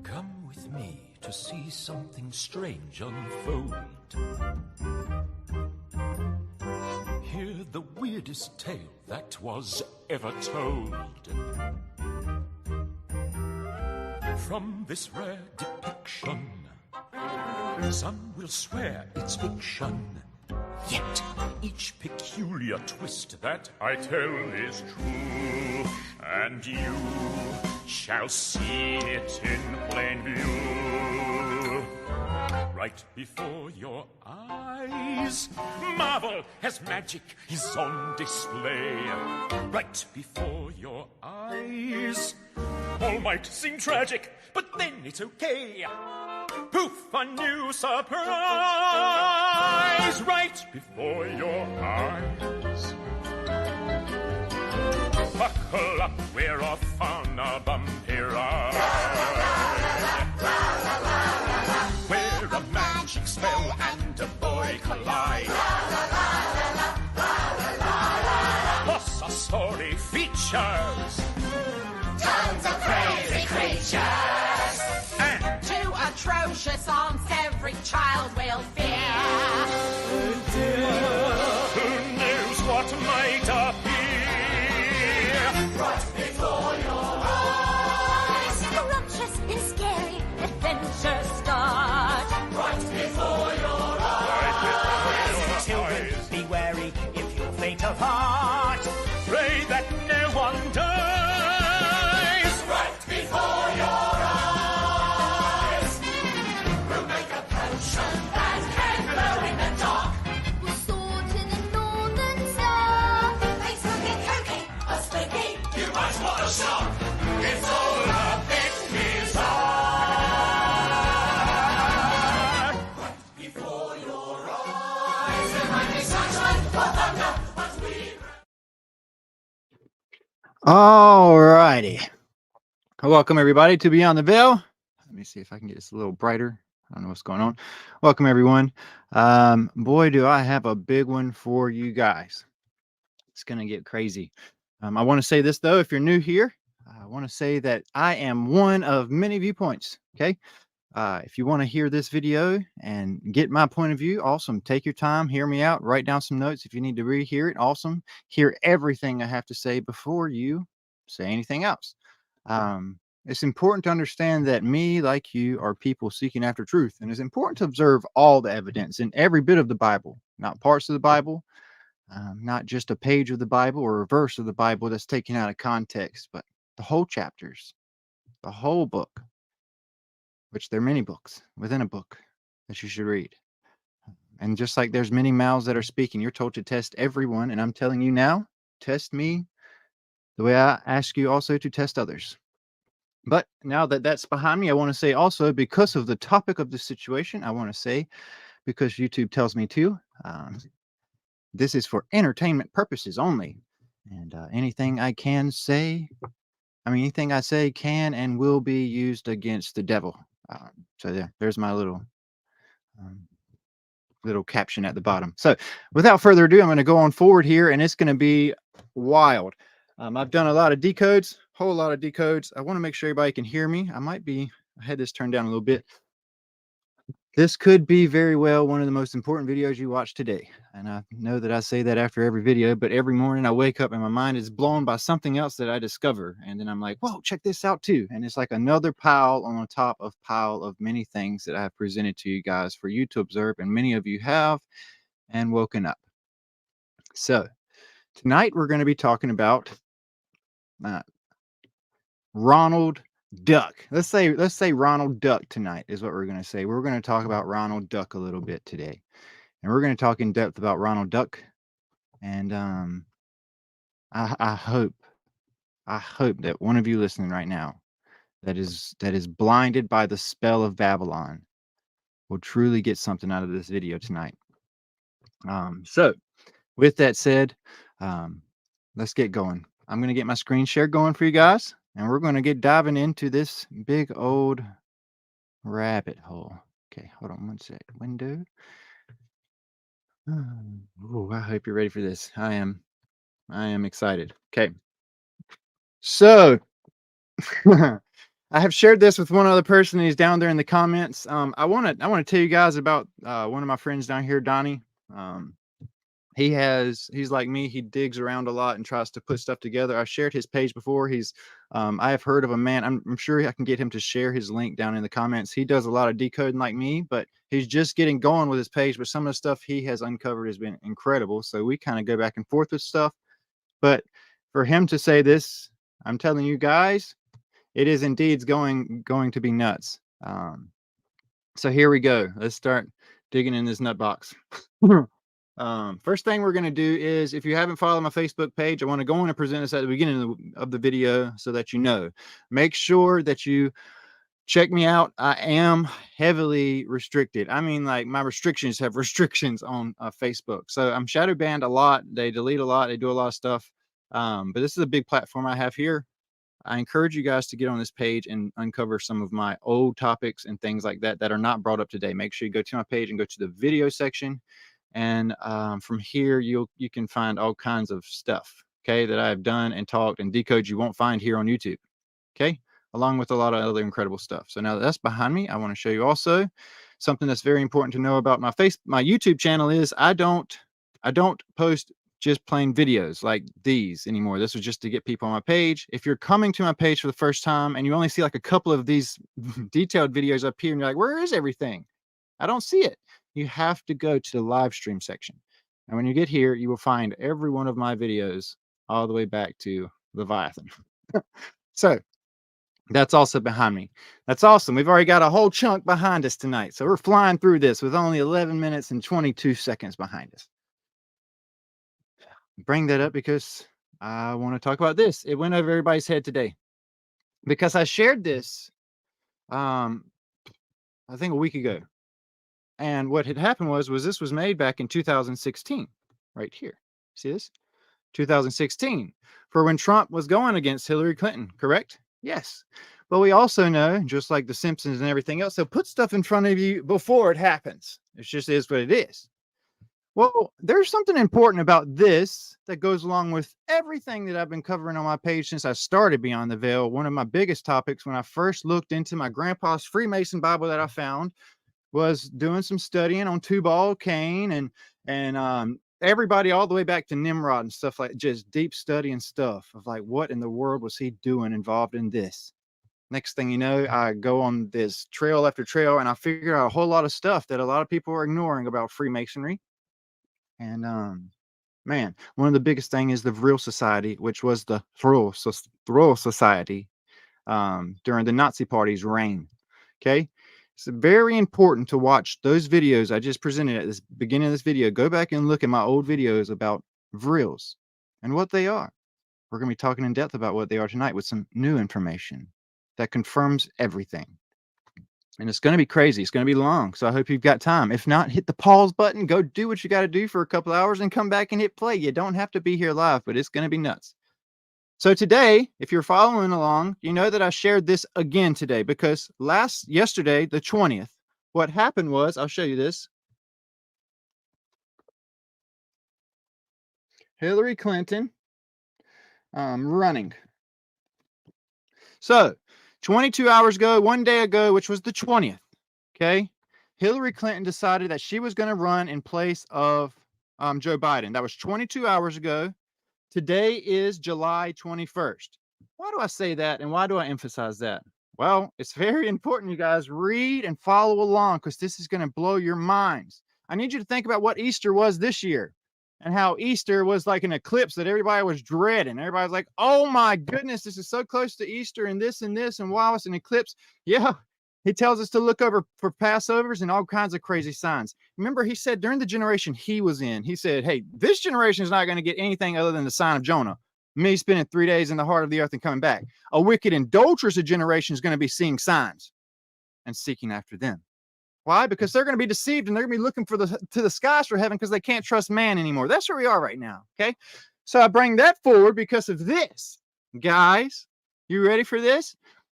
Come with me to see something strange unfold. Hear the weirdest tale that was ever told. From this rare depiction, some will swear it's fiction. Yet each peculiar twist that I tell is true, and you shall see it in plain view. Right before your eyes, marvel as magic is on display. Right before your eyes, all might seem tragic, but then it's okay. Poof, a new surprise right before your eyes. Buckle up, we're off on a bumpy ride. Where a magic spell and a boy collide. Plus a story features tons of crazy creatures. And two atrocious aunts every child will fear. Who knows what might appear Right before your eyes. Scrumptious and scary adventures start. Right before your eyes. Children, be wary if you're faint of heart. Pray that no one dies. Right before your eyes. We'll make a potion that can glow in the dark. We'll sort in the northern star. They spooky, kooky, a spooky. You might want a shock. It's all a bit bizarre. Right before your eyes. There might be sunshine or thunder, but we... All righty. Welcome, everybody, to Beyond the Veil. Let me see if I can get this a little brighter. I don't know what's going on. Welcome, everyone. Boy, do I have a big one for you guys. It's going to get crazy. I want to say this, though. If you're new here, I want to say that I am one of many viewpoints. Okay. If you want to hear this video and get my point of view, awesome. Take your time, hear me out, write down some notes. If you need to rehear it, awesome. Hear everything I have to say before you say anything else. It's important to understand that me, like you, are people seeking after truth. And it's important to observe all the evidence in every bit of the Bible, not parts of the Bible, not just a page of the Bible or a verse of the Bible that's taken out of context, but the whole chapters, the whole book, which there are many books within a book that you should read. And just like there's many mouths that are speaking, you're told to test everyone. And I'm telling you now, test me the way I ask you also to test others. But now that that's behind me, I want to say also, because of the topic of the situation, I want to say, because YouTube tells me to, this is for entertainment purposes only. And anything I say can and will be used against the devil. So there's my little caption at the bottom. So without further ado, I'm going to go on forward here, and it's going to be wild. I've done a lot of decodes, whole lot of decodes. I want to make sure everybody can hear me. I had this turned down a little bit. This could be very well one of the most important videos you watch today. And I know that I say that after every video, but every morning I wake up and my mind is blown by something else that I discover. And then I'm like, whoa, check this out too. And it's like another pile on top of pile of many things that I have presented to you guys for you to observe. And many of you have and woken up. So tonight we're going to be talking about Ronald Duck. Let's say Ronald Duck tonight is what we're going to say. We're going to talk about Ronald Duck a little bit today. And we're going to talk in depth about Ronald Duck. And I hope that one of you listening right now that is blinded by the spell of Babylon will truly get something out of this video tonight. So with that said, let's get going. I'm going to get my screen share going for you guys. And we're going to get diving into this big old rabbit hole. Okay, hold on one sec. Window. Oh, I hope you're ready for this. I am excited. Okay. So I have shared this with one other person. He's down there in the comments. I want to tell you guys about one of my friends down here, Donnie. Um, he's like me. He digs around a lot and tries to put stuff together. I shared his page before. I have heard of a man. I'm sure I can get him to share his link down in the comments. He does a lot of decoding like me, but he's just getting going with his page. But some of the stuff he has uncovered has been incredible. So we kind of go back and forth with stuff. But for him to say this, I'm telling you guys, it is indeed going to be nuts. So here we go. Let's start digging in this nut box. First thing we're going to do is, if you haven't followed my Facebook page, I want to go on and present this at the beginning of the video so that you know. Make sure that you check me out. I am heavily restricted. I mean, like, my restrictions have restrictions on Facebook. So I'm shadow banned a lot. They delete a lot. They do a lot of stuff. But this is a big platform I have here. I encourage you guys to get on this page and uncover some of my old topics and things like that that are not brought up today. Make sure you go to my page and go to the video section. And from here, you can find all kinds of stuff, okay, that I've done and talked and decodes you won't find here on YouTube, okay, along with a lot of other incredible stuff. So now that that's behind me, I want to show you also something that's very important to know about my YouTube channel is I don't post just plain videos like these anymore. This was just to get people on my page. If you're coming to my page for the first time and you only see like a couple of these detailed videos up here and you're like, where is everything? I don't see it. You have to go to the live stream section. And when you get here, you will find every one of my videos all the way back to Leviathan. So that's also behind me. That's awesome. We've already got a whole chunk behind us tonight. So we're flying through this with only 11 minutes and 22 seconds behind us. Bring that up because I want to talk about this. It went over everybody's head today because I shared this, I think a week ago. And what had happened was this was made back in 2016, right here. See this? 2016, for when Trump was going against Hillary Clinton, correct? Yes. But we also know, just like The Simpsons and everything else, they'll put stuff in front of you before it happens. It just is what it is. Well, there's something important about this that goes along with everything that I've been covering on my page since I started Beyond the Veil. One of my biggest topics when I first looked into my grandpa's Freemason Bible that I found was doing some studying on Tubal Cain and everybody all the way back to Nimrod and stuff, like just deep study and stuff of like, what in the world was he doing involved in this? Next thing you know, I go on this trail after trail and I figure out a whole lot of stuff that a lot of people are ignoring about Freemasonry. And man, one of the biggest thing is the Vril Society, which was the Vril Society during the Nazi Party's reign. Okay. It's very important to watch those videos I just presented at this beginning of this video. Go back and look at my old videos about Vrils and what they are. We're going to be talking in depth about what they are tonight with some new information that confirms everything. And it's going to be crazy. It's going to be long. So I hope you've got time. If not, hit the pause button. Go do what you got to do for a couple hours and come back and hit play. You don't have to be here live, but it's going to be nuts. So today, if you're following along, you know that I shared this again today because yesterday, the 20th, what happened was, I'll show you this. Hillary Clinton running. So 22 hours ago, one day ago, which was the 20th, okay, Hillary Clinton decided that she was going to run in place of Joe Biden. That was 22 hours ago. Today is July 21st. Why do I say that and why do I emphasize that? Well, it's very important you guys read and follow along because this is going to blow your minds. I need you to think about what Easter was this year and how Easter was like an eclipse that everybody was dreading. Everybody's like, oh my goodness, this is so close to Easter and this and this. And wow, it's an eclipse. Yeah. He tells us to look over for Passovers and all kinds of crazy signs. Remember, he said during the generation he was in, he said, hey, this generation is not going to get anything other than the sign of Jonah. Me spending 3 days in the heart of the earth and coming back. A wicked and adulterous generation is going to be seeing signs and seeking after them. Why? Because they're going to be deceived and they're going to be looking to the skies for heaven because they can't trust man anymore. That's where we are right now. Okay. So I bring that forward because of this. Guys, you ready for this?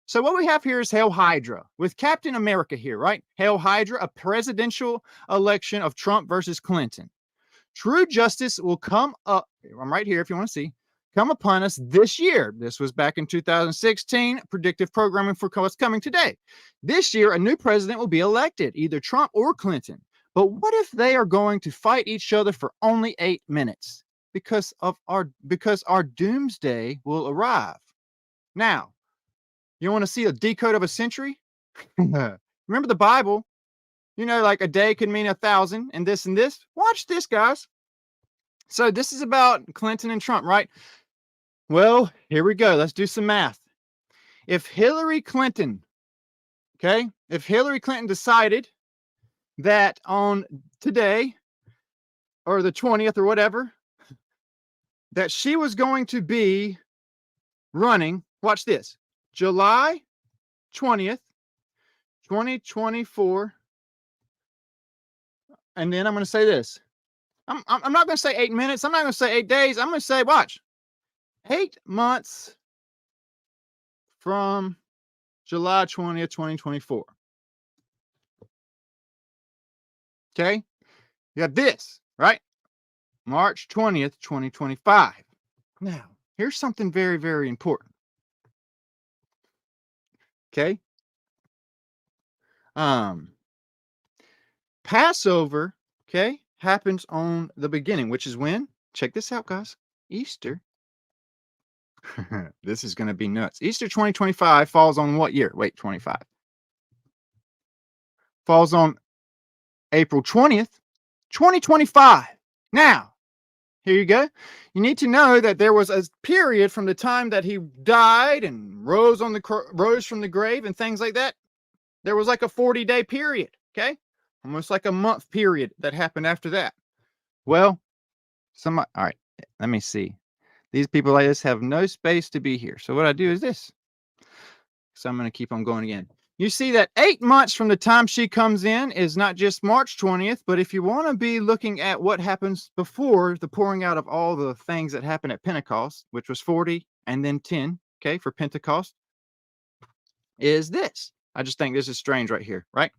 So what we have here is Hail Hydra with Captain America here, right? Hail Hydra, a presidential election of Trump versus Clinton. True justice will come up. I'm right here if you want to see. come upon us this year. This was back in 2016, predictive programming for what's coming today. This year, a new president will be elected, either Trump or Clinton. But what if they are going to fight each other for only 8 minutes? Because our doomsday will arrive. Now, you want to see a decode of a century? Remember the Bible? You know, like a day could mean 1,000 and this and this. Watch this, guys. So this is about Clinton and Trump, right? Well, here we go. Let's do some math. If Hillary Clinton, if Hillary Clinton decided that on today or the 20th or whatever, that she was going to be running, watch this, July 20th, 2024. And then I'm going to say this. I'm not going to say 8 minutes. I'm not going to say 8 days. I'm going to say, watch, 8 months from July 20th, 2024. Okay. You got this, right? March 20th, 2025. Now, here's something very, very important. Okay. Passover, okay, happens on the beginning, which is when? Check this out, guys. Easter. This is going to be nuts. Easter 2025 falls on what year? Wait, 25. Falls on April 20th, 2025. Now, here you go. You need to know that there was a period from the time that he died and rose from the grave and things like that. There was like a 40-day period, okay? Almost like a month period that happened after that. Well, all right, let me see. These people like this have no space to be here. So what I do is this. So I'm going to keep on going again. You see that 8 months from the time she comes in is not just March 20th, but if you want to be looking at what happens before the pouring out of all the things that happened at Pentecost, which was 40 and then 10, okay, for Pentecost, is this. I just think this is strange right here, right?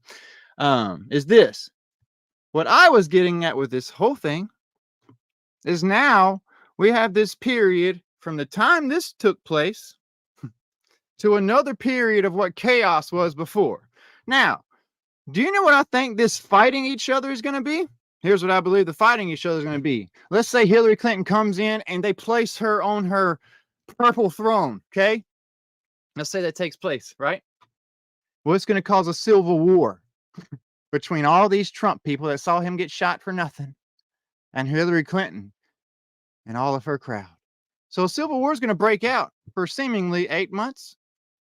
Is this. What I was getting at with this whole thing is now we have this period from the time this took place to another period of what chaos was before. Now, do you know what I think this fighting each other is going to be? Here's what I believe the fighting each other is going to be. Let's say Hillary Clinton comes in and they place her on her purple throne, okay? Let's say that takes place, right? Well, it's going to cause a civil war between all these Trump people that saw him get shot for nothing and Hillary Clinton and all of her crowd. So a civil war is going to break out for seemingly 8 months.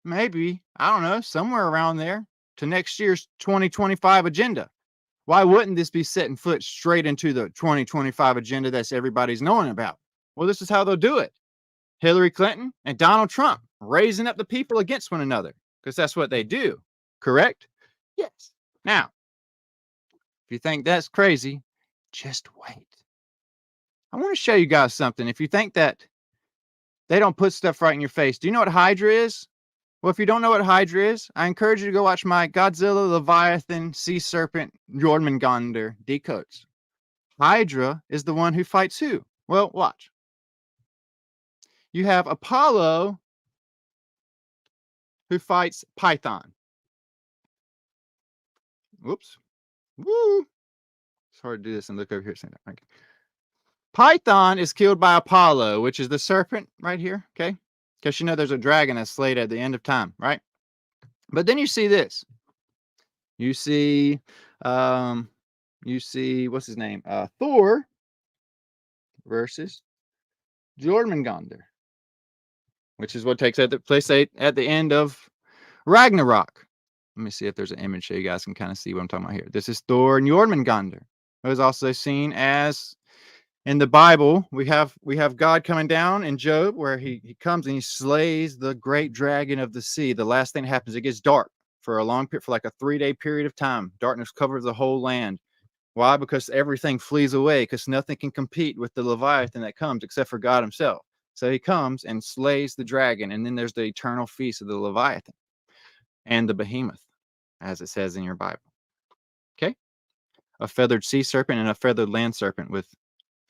Maybe, I don't know, somewhere around there to next year's 2025 agenda. Why wouldn't this be setting foot straight into the 2025 agenda that's everybody's knowing about? Well, this is how they'll do it. Hillary Clinton and Donald Trump raising up the people against one another because that's what they do. Correct? Yes. Now, if you think that's crazy, just wait. I want to show you guys something. If you think that they don't put stuff right in your face, do you know what Hydra is? Well, if you don't know what Hydra is, I encourage you to go watch my Godzilla, Leviathan, Sea Serpent, Jormungandr decodes. Hydra is the one who fights who? Well, watch. You have Apollo who fights Python. Whoops. Woo. It's hard to do this and look over here. Okay. Python is killed by Apollo, which is the serpent right here, okay? Because you know there's a dragon that's slayed at the end of time, right? But then you see this. You see, what's his name? Thor versus Jormungandr, which is what takes place at the end of Ragnarok. Let me see if there's an image so you guys can kind of see what I'm talking about here. This is Thor and Jormungandr. It was also seen as in the Bible, we have God coming down in Job, where he comes and he slays the great dragon of the sea. The last thing that happens, it gets dark for a long period, for like a 3-day period of time. Darkness covers the whole land. Why? Because everything flees away, because nothing can compete with the Leviathan that comes except for God himself. So he comes and slays the dragon, and then there's the eternal feast of the Leviathan and the behemoth, as it says in your Bible. Okay? A feathered sea serpent and a feathered land serpent with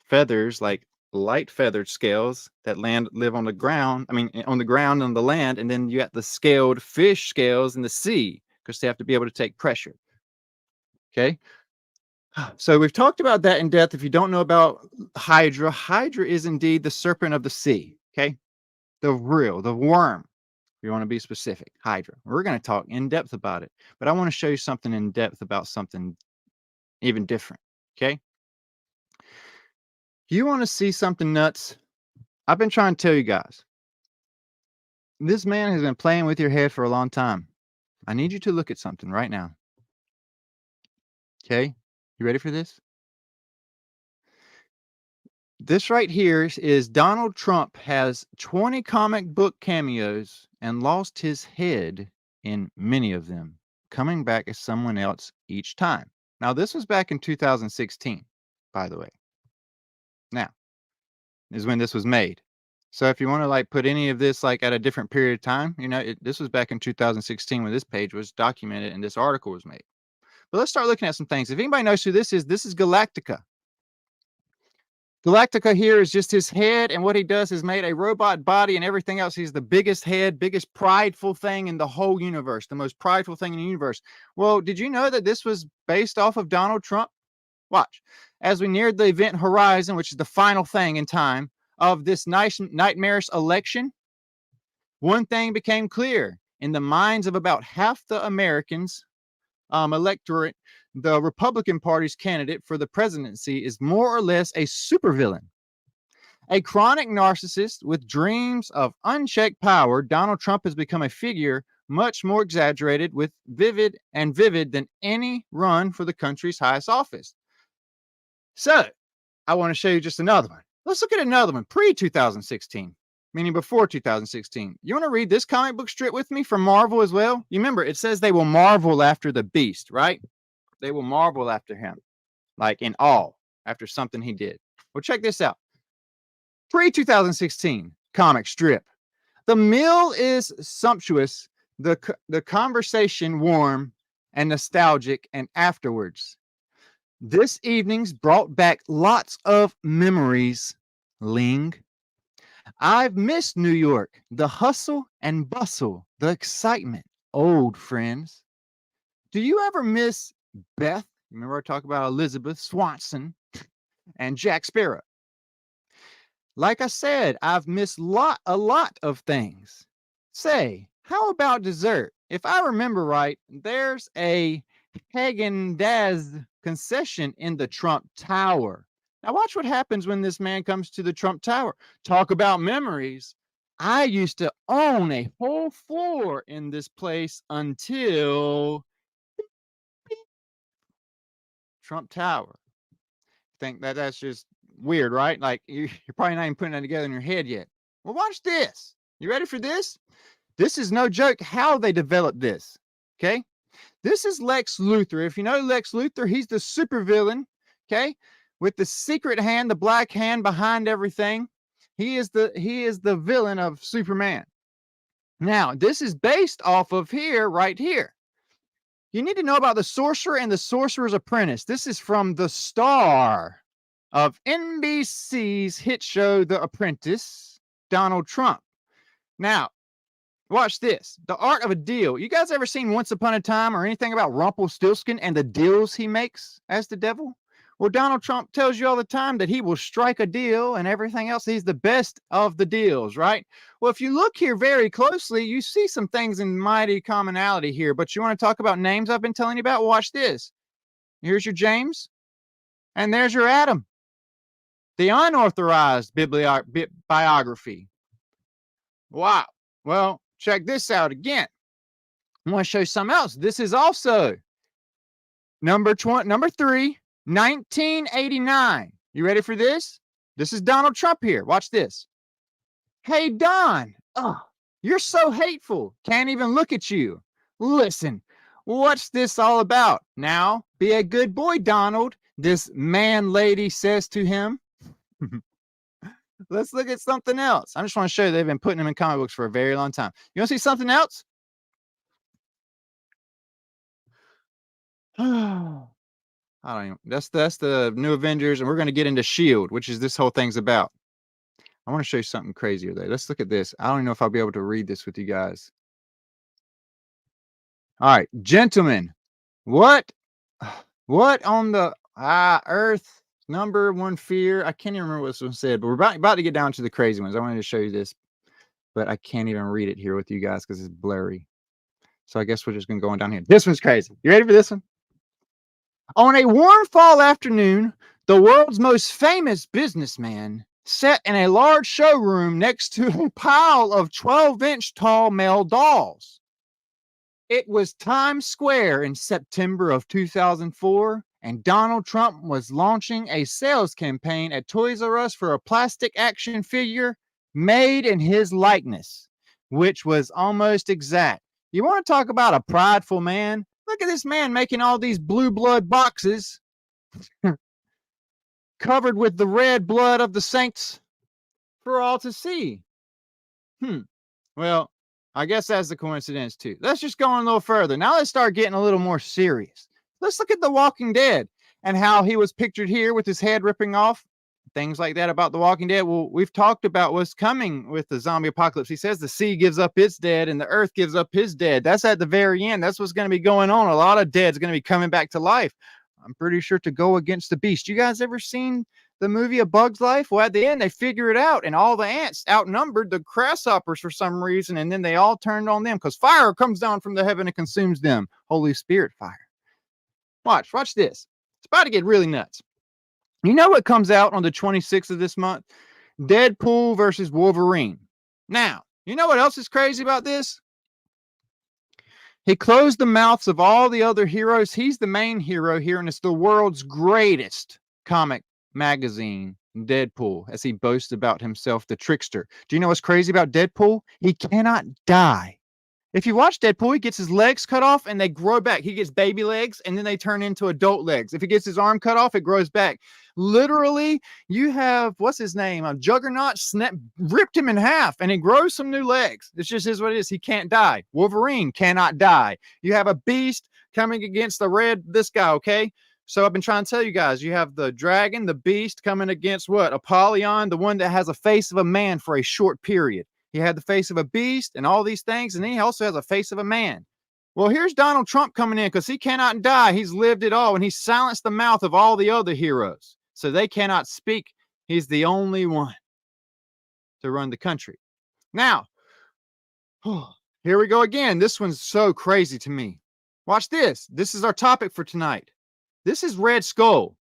feathers like light feathered scales that live on the ground. I mean, on the ground, on the land. And then you got the scaled fish scales in the sea because they have to be able to take pressure. Okay. So we've talked about that in depth. If you don't know about Hydra, Hydra is indeed the serpent of the sea. Okay. The worm. If you want to be specific, Hydra. We're going to talk in depth about it, but I want to show you something in depth about something even different. Okay. You want to see something nuts? I've been trying to tell you guys. This man has been playing with your head for a long time. I need you to look at something right now. Okay. You ready for this? This right here is Donald Trump has 20 comic book cameos and lost his head in many of them, coming back as someone else each time. Now, this was back in 2016, by the way. Now, is when this was made. So if you want to like put any of this like at a different period of time, you know, this was back in 2016 when this page was documented and this article was made. But let's start looking at some things. If anybody knows who this is Galactica. Galactica here is just his head, and what he does is made a robot body and everything else. He's the biggest head, biggest prideful thing in the whole universe, the most prideful thing in the universe. Well, did you know that this was based off of Donald Trump? Watch. As we neared the event horizon, which is the final thing in time of this nice nightmarish election, one thing became clear in the minds of about half the Americans electorate. The Republican Party's candidate for the presidency is more or less a supervillain. A chronic narcissist with dreams of unchecked power, Donald Trump has become a figure much more exaggerated with vivid than any run for the country's highest office. So, I want to show you just another one. Let's look at another one, pre-2016, meaning before 2016. You want to read this comic book strip with me from Marvel as well? You remember, it says they will marvel after the beast, right? They will marvel after him, like in awe, after something he did. Well, check this out. Pre-2016 comic strip. The meal is sumptuous, the conversation warm and nostalgic, and afterwards. This evening's brought back lots of memories, Ling. I've missed New York, the hustle and bustle, the excitement, old friends. Do you ever miss Beth? Remember I talked about Elizabeth Swanson and Jack Sparrow. Like I said, I've missed a lot of things. Say, how about dessert? If I remember right, there's a Häagen-Dazs concession in the Trump Tower. Now watch what happens when this man comes to the Trump Tower. Talk about memories. I used to own a whole floor in this place until Trump Tower. Think that's just weird, right? Like you're probably not even putting that together in your head yet. Well, watch this. You ready for this? This is no joke how they developed this. Okay. This is Lex Luthor. If you know Lex Luthor, he's the supervillain. Okay. With the secret hand, the black hand behind everything. He is the villain of Superman. Now, this is based off of right here. You need to know about the Sorcerer and the Sorcerer's Apprentice. This is from the star of NBC's hit show, The Apprentice, Donald Trump. Now, watch this. The Art of a Deal. You guys ever seen Once Upon a Time or anything about Rumpelstiltskin and the deals he makes as the devil? Well, Donald Trump tells you all the time that he will strike a deal and everything else. He's the best of the deals, right? Well, if you look here very closely, you see some things in mighty commonality here. But you want to talk about names I've been telling you about? Watch this. Here's your James, and there's your Adam. The unauthorized biography. Wow. Well, check this out again. I want to show you something else. This is also number 3. 1989. You ready for this? This is Donald Trump here. Watch this. Hey, Don. Oh, you're so hateful. Can't even look at you. Listen, what's this all about? Now, be a good boy, Donald. This man lady says to him. Let's look at something else. I just want to show you they've been putting them in comic books for a very long time. You want to see something else? I don't even. That's the New Avengers, and we're going to get into S.H.I.E.L.D., which is this whole thing's about. I want to show you something crazier there. Let's look at this. I don't even know if I'll be able to read this with you guys. All right, gentlemen, what on the earth number one fear? I can't even remember what this one said, but we're about to get down to the crazy ones. I wanted to show you this, but I can't even read it here with you guys because it's blurry. So I guess we're just going to go on down here. This one's crazy. You ready for this one? On a warm fall afternoon, the world's most famous businessman sat in a large showroom next to a pile of 12-inch tall male dolls. It was Times Square in September of 2004, and Donald Trump was launching a sales campaign at Toys R Us for a plastic action figure made in his likeness, which was almost exact. You want to talk about a prideful man? Look at this man making all these blue blood boxes covered with the red blood of the saints for all to see. Well, I guess that's a coincidence too. Let's just go on a little further. Now let's start getting a little more serious. Let's look at The Walking Dead and how he was pictured here with his head ripping off. Things like that about The Walking Dead. Well, we've talked about what's coming with the zombie apocalypse. He says the sea gives up its dead and the earth gives up his dead. That's at the very end. That's what's going to be going on. A lot of dead's going to be coming back to life. I'm pretty sure to go against the beast. You guys ever seen the movie A Bug's Life? Well, at the end, they figure it out, and all the ants outnumbered the grasshoppers for some reason, and then they all turned on them because fire comes down from the heaven and consumes them. Holy Spirit fire. Watch this. It's about to get really nuts. You know what comes out on the 26th of this month? Deadpool versus Wolverine. Now, you know what else is crazy about this? He closed the mouths of all the other heroes. He's the main hero here, and it's the world's greatest comic magazine, Deadpool, as he boasts about himself, the trickster. Do you know what's crazy about Deadpool? He cannot die. If you watch Deadpool, he gets his legs cut off and they grow back. He gets baby legs and then they turn into adult legs. If he gets his arm cut off, it grows back. Literally, you have, what's his name? Juggernaut ripped him in half and he grows some new legs. It's just is what it is. He can't die. Wolverine cannot die. You have a beast coming against this guy, okay? So I've been trying to tell you guys, you have the dragon, the beast coming against what? Apollyon, the one that has a face of a man for a short period. He had the face of a beast and all these things, and then he also has a face of a man. Well, here's Donald Trump coming in because he cannot die. He's lived it all, and he silenced the mouth of all the other heroes, so they cannot speak. He's the only one to run the country. Now, here we go again. This one's so crazy to me. Watch this. This is our topic for tonight. This is Red Skull,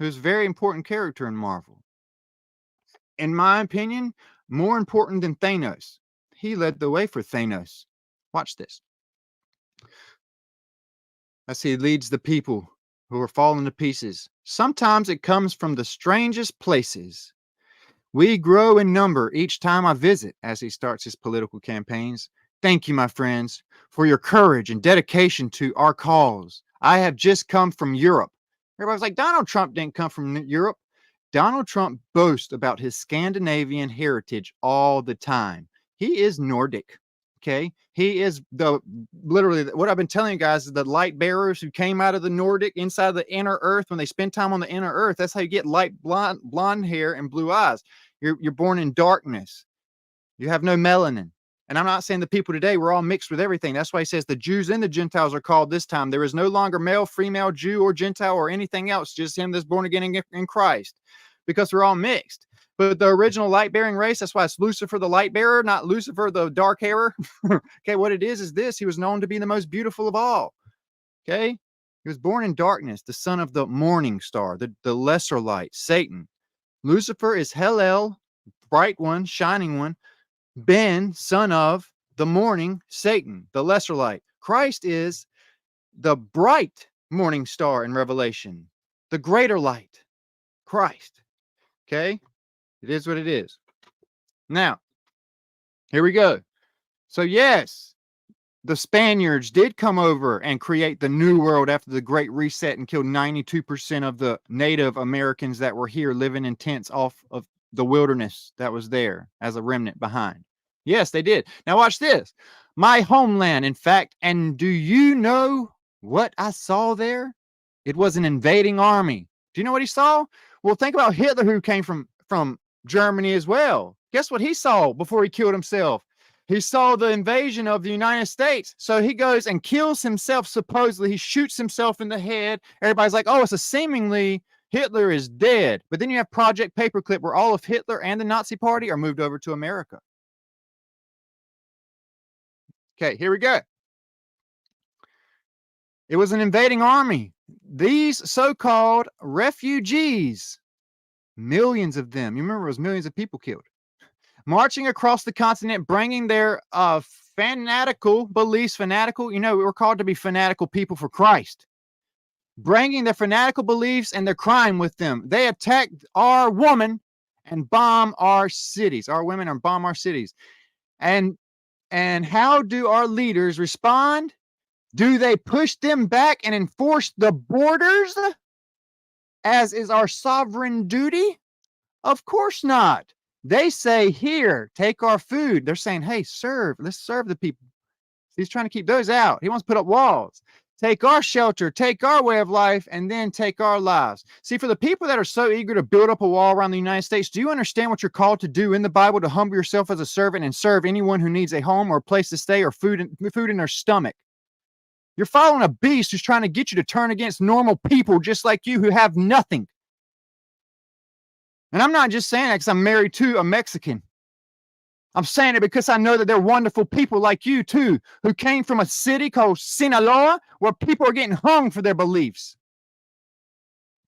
who's a very important character in Marvel. In my opinion, more important than Thanos. He led the way for Thanos. Watch this. As he leads the people who are falling to pieces. Sometimes it comes from the strangest places. We grow in number each time I visit, as he starts his political campaigns. Thank you, my friends, for your courage and dedication to our cause. I have just come from Europe. Everybody's like, Donald Trump didn't come from Europe. Donald Trump boasts about his Scandinavian heritage all the time. He is Nordic, okay? He is literally what I've been telling you guys is the light bearers who came out of the Nordic inside of the inner earth. When they spend time on the inner earth, that's how you get light blonde hair and blue eyes. You're born in darkness. You have no melanin. And I'm not saying the people today, we're all mixed with everything. That's why he says the Jews and the Gentiles are called this time. There is no longer male, female, Jew, or Gentile, or anything else. Just him that's born again in Christ. Because we're all mixed. But the original light-bearing race, that's why it's Lucifer the light bearer, not Lucifer the dark hairer. Okay, what it is this. He was known to be the most beautiful of all. Okay? He was born in darkness, the son of the morning star, the lesser light, Satan. Lucifer is Hellel, bright one, shining one. Ben, son of the morning, Satan, the lesser light. Christ is the bright morning star in Revelation, the greater light, Christ. Okay? It is what it is. Now, here we go. So yes, the Spaniards did come over and create the New World after the Great Reset and killed 92% of the Native Americans that were here living in tents off of the wilderness that was there as a remnant behind. Yes, they did. Now watch this. My homeland, in fact, and do you know what I saw there? It was an invading army. Do you know what he saw? Well, think about Hitler, who came from Germany as well. Guess what he saw before he killed himself? He saw the invasion of the United States. So he goes and kills himself, supposedly. He shoots himself in the head. Everybody's like, oh, it's a seemingly Hitler is dead. But then you have Project Paperclip, where all of Hitler and the Nazi Party are moved over to America. Okay, here we go. It was an invading army. These so-called refugees, millions of them, you remember it was millions of people killed, marching across the continent, bringing their fanatical beliefs, we're called to be fanatical people for Christ, bringing their fanatical beliefs and their crime with them. They attacked our women and bomb our cities, our women, and bomb our cities. And how do our leaders respond? Do they push them back and enforce the borders, as is our sovereign duty? Of course not. They say, here, take our food. They're saying, hey, let's serve the people. He's trying to keep those out. He wants to put up walls. Take our shelter, take our way of life, and then take our lives. See, for the people that are so eager to build up a wall around the United States, do you understand what you're called to do in the Bible? To humble yourself as a servant and serve anyone who needs a home or a place to stay or food in their stomach. You're following a beast who's trying to get you to turn against normal people just like you who have nothing. And I'm not just saying that because I'm married to a Mexican. I'm saying it because I know that they're wonderful people like you too, who came from a city called Sinaloa, where people are getting hung for their beliefs.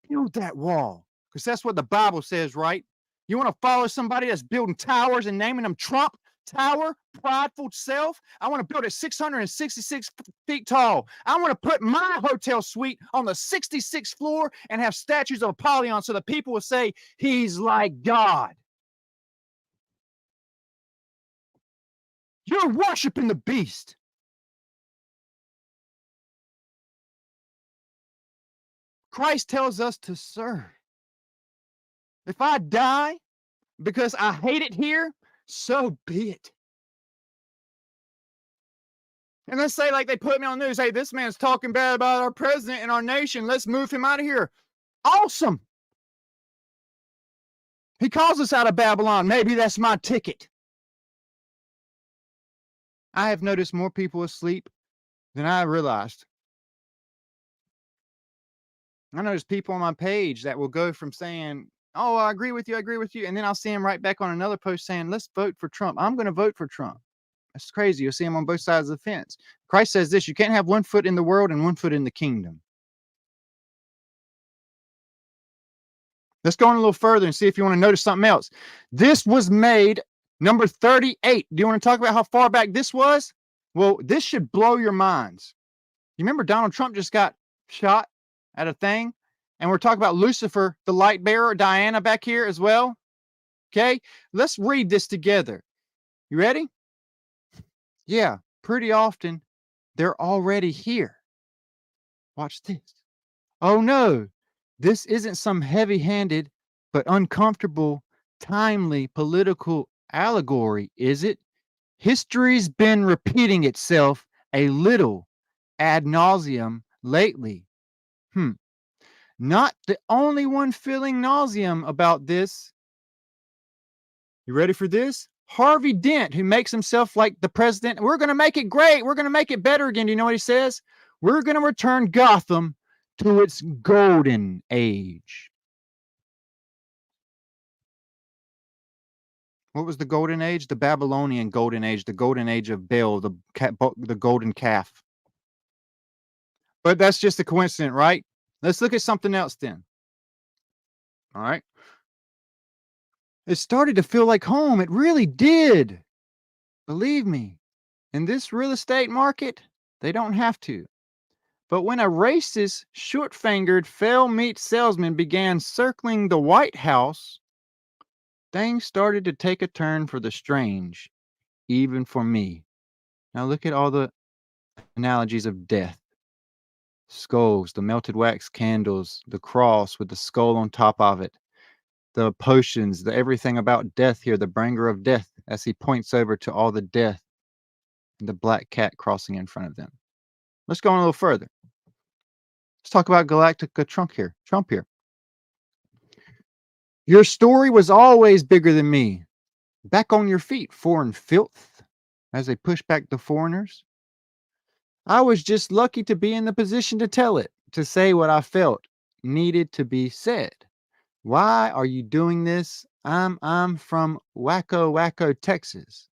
Build that wall, because that's what the Bible says, right? You want to follow somebody that's building towers and naming them Trump Tower, prideful self? I want to build it 666 feet tall. I want to put my hotel suite on the 66th floor and have statues of Apollyon so the people will say he's like God. You're worshiping the beast. Christ tells us to serve. If I die because I hate it here, so be it. And let's say, like, they put me on the news, hey, this man's talking bad about our president and our nation. Let's move him out of here. Awesome. He calls us out of Babylon. Maybe that's my ticket. I have noticed more people asleep than I realized. I notice people on my page that will go from saying, oh, I agree with you, and then I'll see them right back on another post saying, let's vote for Trump. I'm going to vote for Trump. That's crazy. You'll see them on both sides of the fence. Christ says this, you can't have one foot in the world and one foot in the kingdom. Let's go on a little further and see if you want to notice something else. This was made number 38. Do you want to talk about how far back this was? Well, this should blow your minds. You remember Donald Trump just got shot at a thing? And we're talking about Lucifer, the light bearer, Diana back here as well. Okay, let's read this together. You ready? Yeah, pretty often they're already here. Watch this. Oh no, this isn't some heavy-handed but uncomfortable, timely political allegory, is it? History's been repeating itself a little ad nauseum lately. Not the only one feeling nauseum about this. You ready for this? Harvey Dent, who makes himself like the president. We're going to make it great. We're going to make it better again. Do you know what he says? We're going to return Gotham to its golden age. What was the golden age? The Babylonian golden age, the golden age of Baal, the golden calf. But that's just a coincidence, right? Let's look at something else then. All right. It started to feel like home. It really did. Believe me, in this real estate market, they don't have to. But when a racist, short-fingered, fell-meat salesman began circling the White House, things started to take a turn for the strange, even for me. Now look at all the analogies of death. Skulls, the melted wax candles, the cross with the skull on top of it, the potions, the everything about death here, the bringer of death, as he points over to all the death and the black cat crossing in front of them. Let's go on a little further. Let's talk about Galactica Trump here. Your story was always bigger than me. Back on your feet, foreign filth, as they push back the foreigners. I was just lucky to be in the position to tell it, to say what I felt needed to be said. Why are you doing this? I'm from Wacko, Texas.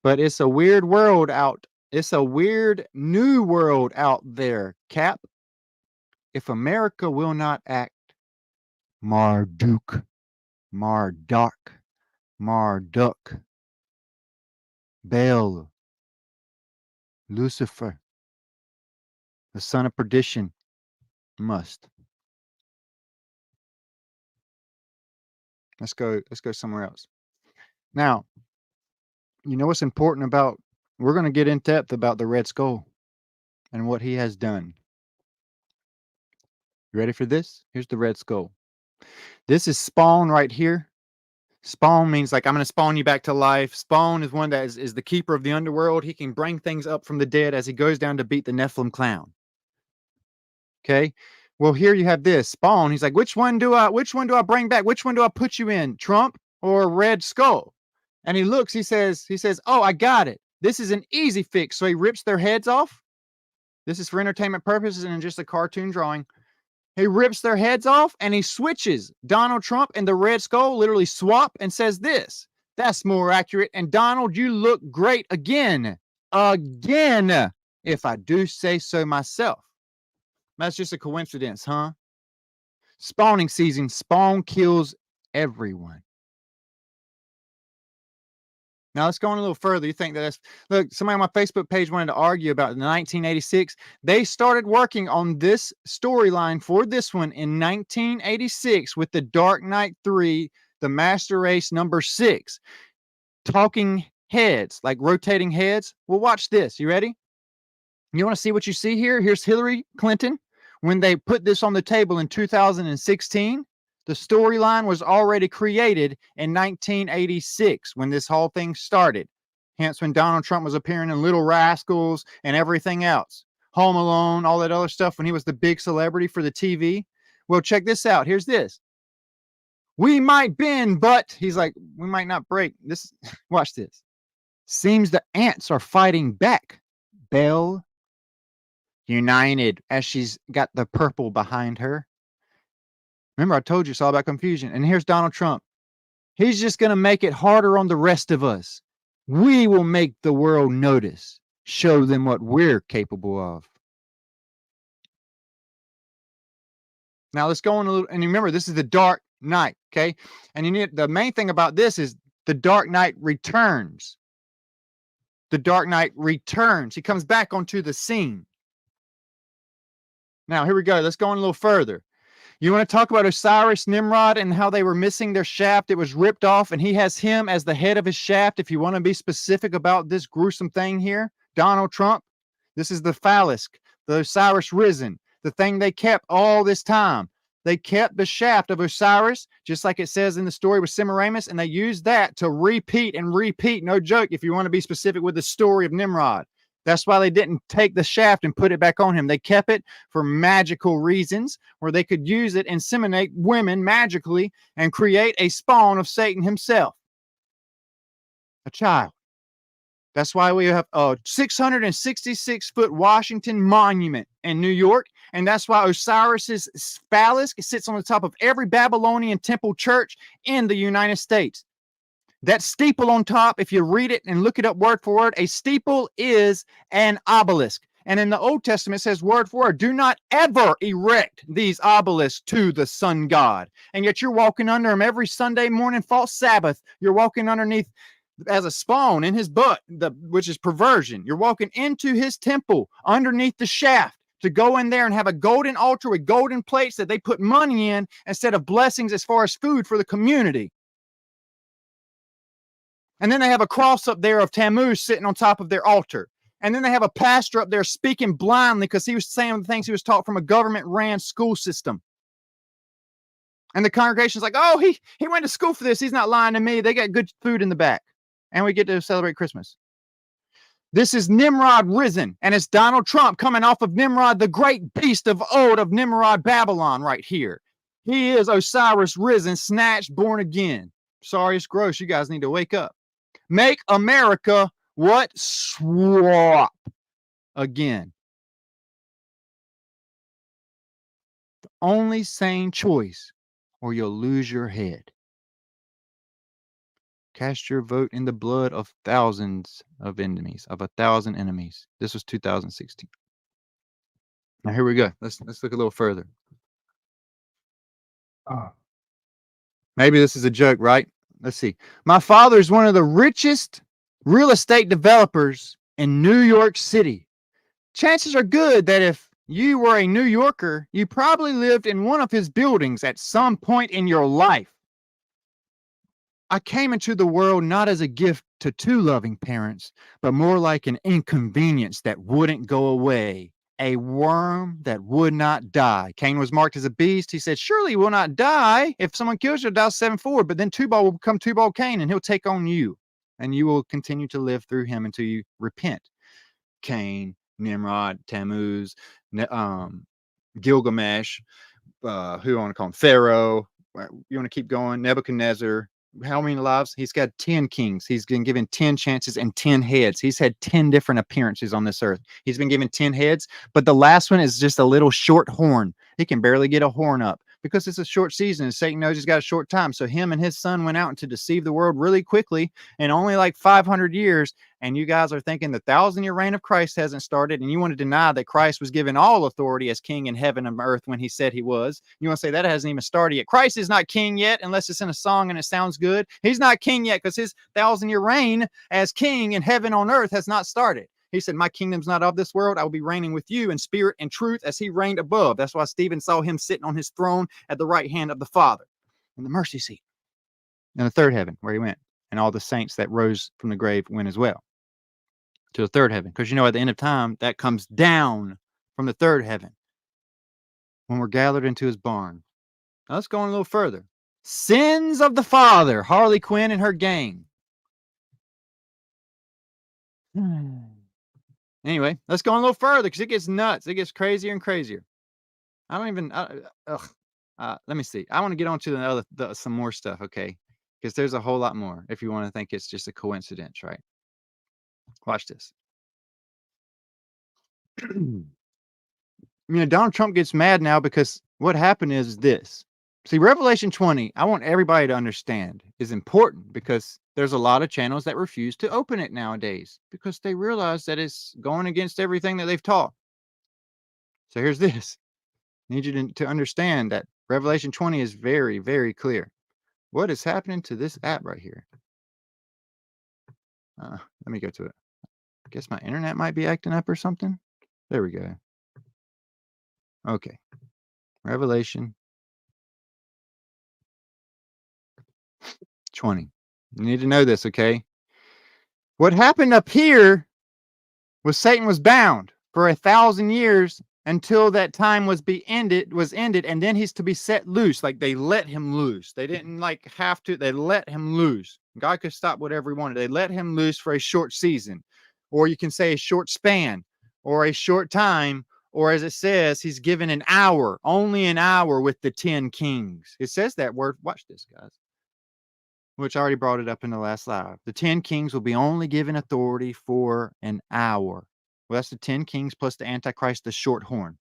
But it's a weird world out. It's a weird new world out there, Cap. If America will not act, Marduk, Marduk, Marduk, Baal, Lucifer, the son of perdition, must. Let's go somewhere else. Now, you know what's important about, we're going to get in depth about the Red Skull and what he has done. You ready for this? Here's the Red Skull. This is Spawn right here. Spawn means like, I'm going to spawn you back to life. Spawn is one that is the keeper of the underworld. He can bring things up from the dead as he goes down to beat the Nephilim clown. Okay. Well, here you have this Spawn. He's like, which one do I bring back? Which one do I put you in? Trump or Red Skull? And he looks, he says, oh, I got it. This is an easy fix. So he rips their heads off. This is for entertainment purposes and just a cartoon drawing. He rips their heads off and he switches. Donald Trump and the Red Skull literally swap and says this. That's more accurate. And Donald, you look great again. Again, if I do say so myself. That's just a coincidence, huh? Spawning season. Spawn kills everyone. Now let's go on a little further. You think that that's, look, somebody on my Facebook page wanted to argue about 1986. They started working on this storyline for this one in 1986 with the Dark Knight 3, the Master Race number 6. Talking heads, like rotating heads. Well, watch this. You ready? You want to see what you see here? Here's Hillary Clinton. When they put this on the table in 2016, the storyline was already created in 1986 when this whole thing started. Hence when Donald Trump was appearing in Little Rascals and everything else. Home Alone, all that other stuff when he was the big celebrity for the TV. Well, check this out. Here's this. We might bend, but he's like, we might not break. This, watch this. Seems the ants are fighting back. Bell United, as she's got the purple behind her. Remember, I told you it's all about confusion. And here's Donald Trump. He's just going to make it harder on the rest of us. We will make the world notice, show them what we're capable of. Now let's go on a little, and remember, this is the Dark Knight, okay? And you need, the main thing about this is the Dark Knight returns. The Dark Knight returns. He comes back onto the scene. Now, here we go. Let's go on a little further. You want to talk about Osiris, Nimrod, and how they were missing their shaft? It was ripped off, and he has him as the head of his shaft. If you want to be specific about this gruesome thing here, Donald Trump, this is the phallus, the Osiris risen, the thing they kept all this time. They kept the shaft of Osiris, just like it says in the story with Semiramis, and they used that to repeat and repeat. No joke, if you want to be specific with the story of Nimrod. That's why they didn't take the shaft and put it back on him. They kept it for magical reasons, where they could use it and inseminate women magically and create a spawn of Satan himself. A child. That's why we have a 666-foot Washington Monument in New York. And that's why Osiris's phallus sits on the top of every Babylonian temple church in the United States. That steeple on top, if you read it and look it up word for word, a steeple is an obelisk. And in the Old Testament, it says word for word, do not ever erect these obelisks to the sun god. And yet you're walking under them every Sunday morning, false Sabbath. You're walking underneath as a spawn in his butt, which is perversion. You're walking into his temple underneath the shaft to go in there and have a golden altar with golden plates that they put money in instead of blessings as far as food for the community. And then they have a cross up there of Tammuz sitting on top of their altar. And then they have a pastor up there speaking blindly because he was saying the things he was taught from a government-ran school system. And the congregation's like, oh, he went to school for this. He's not lying to me. They got good food in the back. And we get to celebrate Christmas. This is Nimrod risen. And it's Donald Trump coming off of Nimrod, the great beast of old of Nimrod, Babylon right here. He is Osiris risen, snatched, born again. Sorry, it's gross. You guys need to wake up. Make America what? Swap again. The only sane choice, or you'll lose your head. Cast your vote in the blood of thousands of enemies, of 1,000 enemies. This was 2016. Now here we go. Let's look a little further. Maybe this is a joke, right? Let's see. My father is one of the richest real estate developers in New York City. Chances are good that if you were a New Yorker, you probably lived in one of his buildings at some point in your life. I came into the world not as a gift to two loving parents, but more like an inconvenience that wouldn't go away. A worm that would not die. Cain was marked as a beast. He said, surely he will not die. If someone kills you, he'll die sevenfold. But then Tubal will become Tubal Cain, and he'll take on you. And you will continue to live through him until you repent. Cain, Nimrod, Tammuz, Gilgamesh, who you want to call him? Pharaoh. You want to keep going? Nebuchadnezzar. How many lives? He's got 10 kings. He's been given 10 chances and 10 heads. He's had 10 different appearances on this earth. He's been given 10 heads, but the last one is just a little short horn. He can barely get a horn up because it's a short season and Satan knows he's got a short time. So him and his son went out to deceive the world really quickly in only like 500 years. And you guys are thinking the 1,000-year reign of Christ hasn't started, and you want to deny that Christ was given all authority as king in heaven and earth when he said he was. You want to say that hasn't even started yet. Christ is not king yet unless it's in a song and it sounds good. He's not king yet because his 1,000-year reign as king in heaven on earth has not started. He said, my kingdom's not of this world. I will be reigning with you in spirit and truth as he reigned above. That's why Stephen saw him sitting on his throne at the right hand of the Father in the mercy seat. In the third heaven where he went, and all the saints that rose from the grave went as well to the third heaven. Because you know, at the end of time, that comes down from the third heaven when we're gathered into his barn. Now let's go on a little further. Sins of the Father, Harley Quinn and her gang. Anyway, let's go on a little further because it gets nuts. It gets crazier and crazier. I don't even, let me see. I want to get on to some more stuff, okay? Because there's a whole lot more if you want to think it's just a coincidence, right? Watch this. Donald Trump gets mad now because what happened is this. See, Revelation 20, I want everybody to understand, is important because there's a lot of channels that refuse to open it nowadays because they realize that it's going against everything that they've taught. So here's this. I need you to understand that Revelation 20 is very, very clear. What is happening to this app right here? Let me go to it. I guess my internet might be acting up or something. There we go. Okay. Revelation 20. You need to know this, okay? What happened up here was Satan was bound for 1,000 years until that time was ended, and then he's to be set loose. Like they let him loose. They didn't like have to, they let him loose. God could stop whatever he wanted. They let him loose for a short season, or you can say a short span, or a short time, or as it says, he's given an hour, only an hour with the 10 kings. It says that word. Watch this, guys. Which I already brought it up in the last live. The 10 kings will be only given authority for an hour. Well, that's the 10 kings plus the Antichrist, the short horn.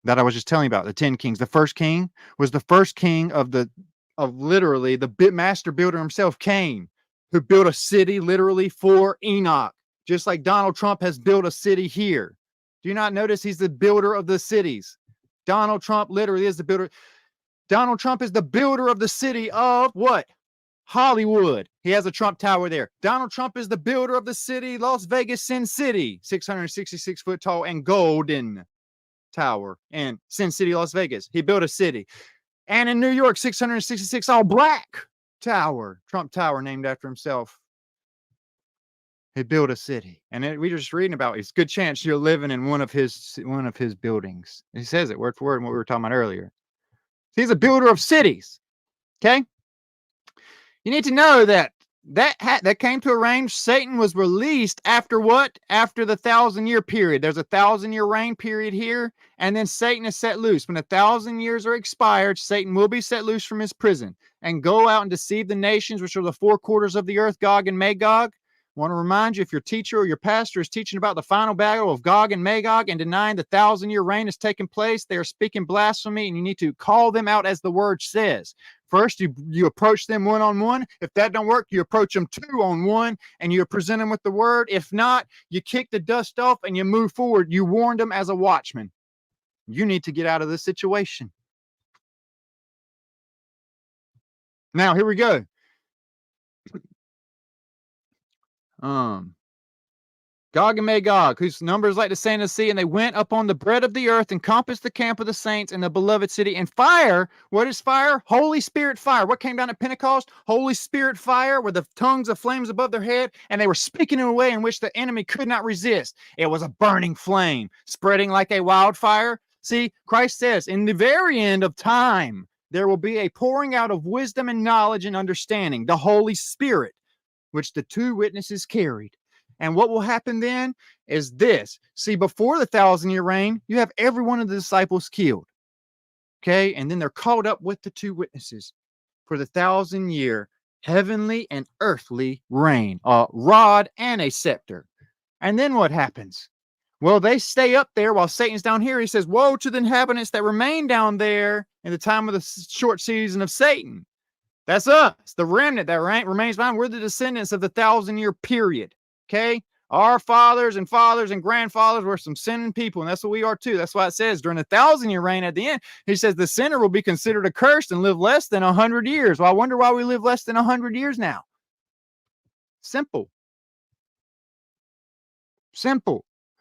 That I was just telling you about, the 10 kings. The first king was the first king of literally the master builder himself, Cain, who built a city literally for Enoch. Just like Donald Trump has built a city here. Do you not notice he's the builder of the cities? Donald Trump literally is the builder. Donald Trump is the builder of the city of what? Hollywood. He has a Trump Tower there. Donald Trump is the builder of the city, Las Vegas, Sin City, 666 foot tall and golden tower. And Sin City, Las Vegas. He built a city. And in New York, 666 all black tower, Trump Tower, named after himself. He built a city. And we were just reading about, it's a good chance you're living in one of his buildings. He says it word for word in what we were talking about earlier. He's a builder of cities. Okay? You need to know that that came to a range. Satan was released after what? After the 1,000-year period. There's a 1,000-year reign period here, and then Satan is set loose. When 1,000 years are expired, Satan will be set loose from his prison and go out and deceive the nations, which are the four quarters of the earth, Gog and Magog. I want to remind you, if your teacher or your pastor is teaching about the final battle of Gog and Magog and denying the 1,000-year reign has taken place, they are speaking blasphemy, and you need to call them out as the word says. First, you approach them one-on-one. If that don't work, you approach them two-on-one, and you present them with the word. If not, you kick the dust off and you move forward. You warned them as a watchman. You need to get out of this situation. Now, here we go. Gog and Magog, whose number is like the sand of the sea, and they went up on the bread of the earth and compassed the camp of the saints in the beloved city. And fire, what is fire? Holy Spirit fire. What came down at Pentecost? Holy Spirit fire, with the tongues of flames above their head, and they were speaking in a way in which the enemy could not resist. It was a burning flame, spreading like a wildfire. See, Christ says, in the very end of time, there will be a pouring out of wisdom and knowledge and understanding, the Holy Spirit, which the two witnesses carried. And what will happen then is this. See, before the 1,000-year reign, you have every one of the disciples killed. Okay? And then they're called up with the two witnesses for the 1,000-year heavenly and earthly reign, a rod and a scepter. And then what happens? Well, they stay up there while Satan's down here. He says, woe to the inhabitants that remain down there in the time of the short season of Satan. That's us, the remnant that remains behind. We're the descendants of the 1,000-year period. Okay, our fathers and grandfathers were some sinning people, and that's what we are too. That's why it says during the 1,000-year reign at the end, he says the sinner will be considered accursed and live less than 100 years. Well, I wonder why we live less than 100 years now. Simple.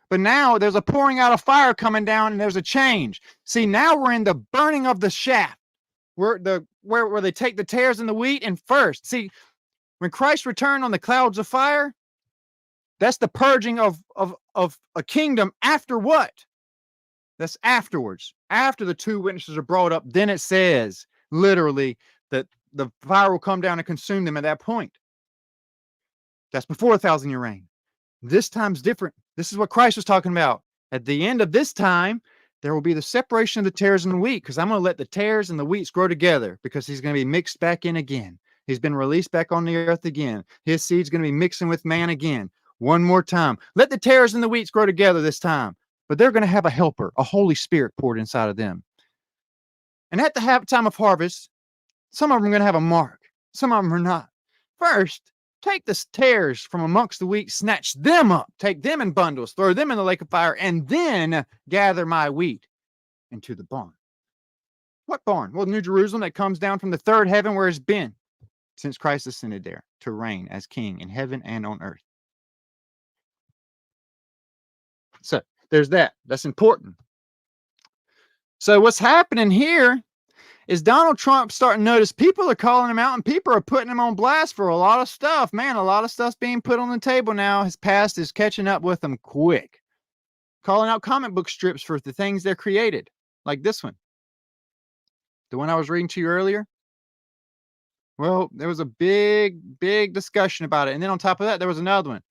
But now there's a pouring out of fire coming down, and there's a change. See, now we're in the burning of the shaft, where they take the tares and the wheat. And first, see, when Christ returned on the clouds of fire, that's the purging of a kingdom after what? That's afterwards. After the two witnesses are brought up, then it says, literally, that the fire will come down and consume them at that point. That's before 1,000-year reign. This time's different. This is what Christ was talking about. At the end of this time, there will be the separation of the tares and the wheat, because I'm going to let the tares and the wheats grow together, because he's going to be mixed back in again. He's been released back on the earth again. His seed's going to be mixing with man again. One more time. Let the tares and the wheats grow together this time. But they're going to have a helper, a Holy Spirit poured inside of them. And at the time of harvest, some of them are going to have a mark. Some of them are not. First, take the tares from amongst the wheat, snatch them up, take them in bundles, throw them in the lake of fire, and then gather my wheat into the barn. What barn? Well, New Jerusalem that comes down from the third heaven, where it's been since Christ ascended there to reign as king in heaven and on earth. So there's that. That's important. So what's happening here is Donald Trump starting to notice people are calling him out, and people are putting him on blast for a lot of stuff. Man, a lot of stuff's being put on the table now. His past is catching up with him quick. Calling out comic book strips for the things they're created, like this one. The one I was reading to you earlier. Well, there was a big discussion about it. And then on top of that, there was another one.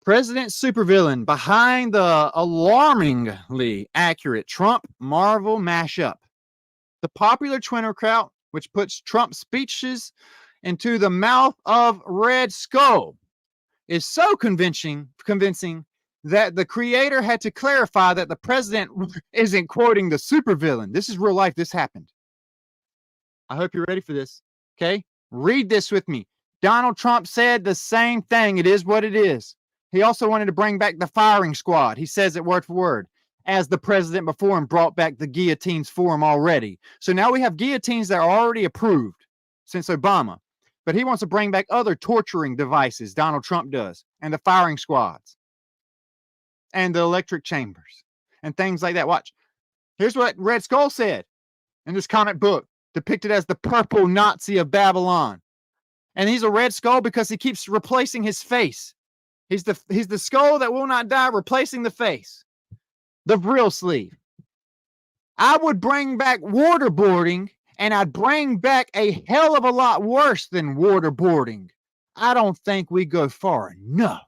President supervillain behind the alarmingly accurate Trump Marvel mashup. The popular Twitter account, which puts Trump's speeches into the mouth of Red Skull, is so convincing that the creator had to clarify that the president isn't quoting the supervillain. This is real life. This happened. I hope you're ready for this. Okay? Read this with me. Donald Trump said the same thing. It is what it is. He also wanted to bring back the firing squad. He says it word for word, as the president before him brought back the guillotines for him already. So now we have guillotines that are already approved since Obama. But he wants to bring back other torturing devices, Donald Trump does, and the firing squads, and the electric chambers, and things like that. Watch. Here's what Red Skull said in this comic book, depicted as the purple Nazi of Babylon. And he's a Red Skull because he keeps replacing his face. He's the skull that will not die, replacing the face. The real sleeve. I would bring back waterboarding, and I'd bring back a hell of a lot worse than waterboarding. I don't think we go far enough.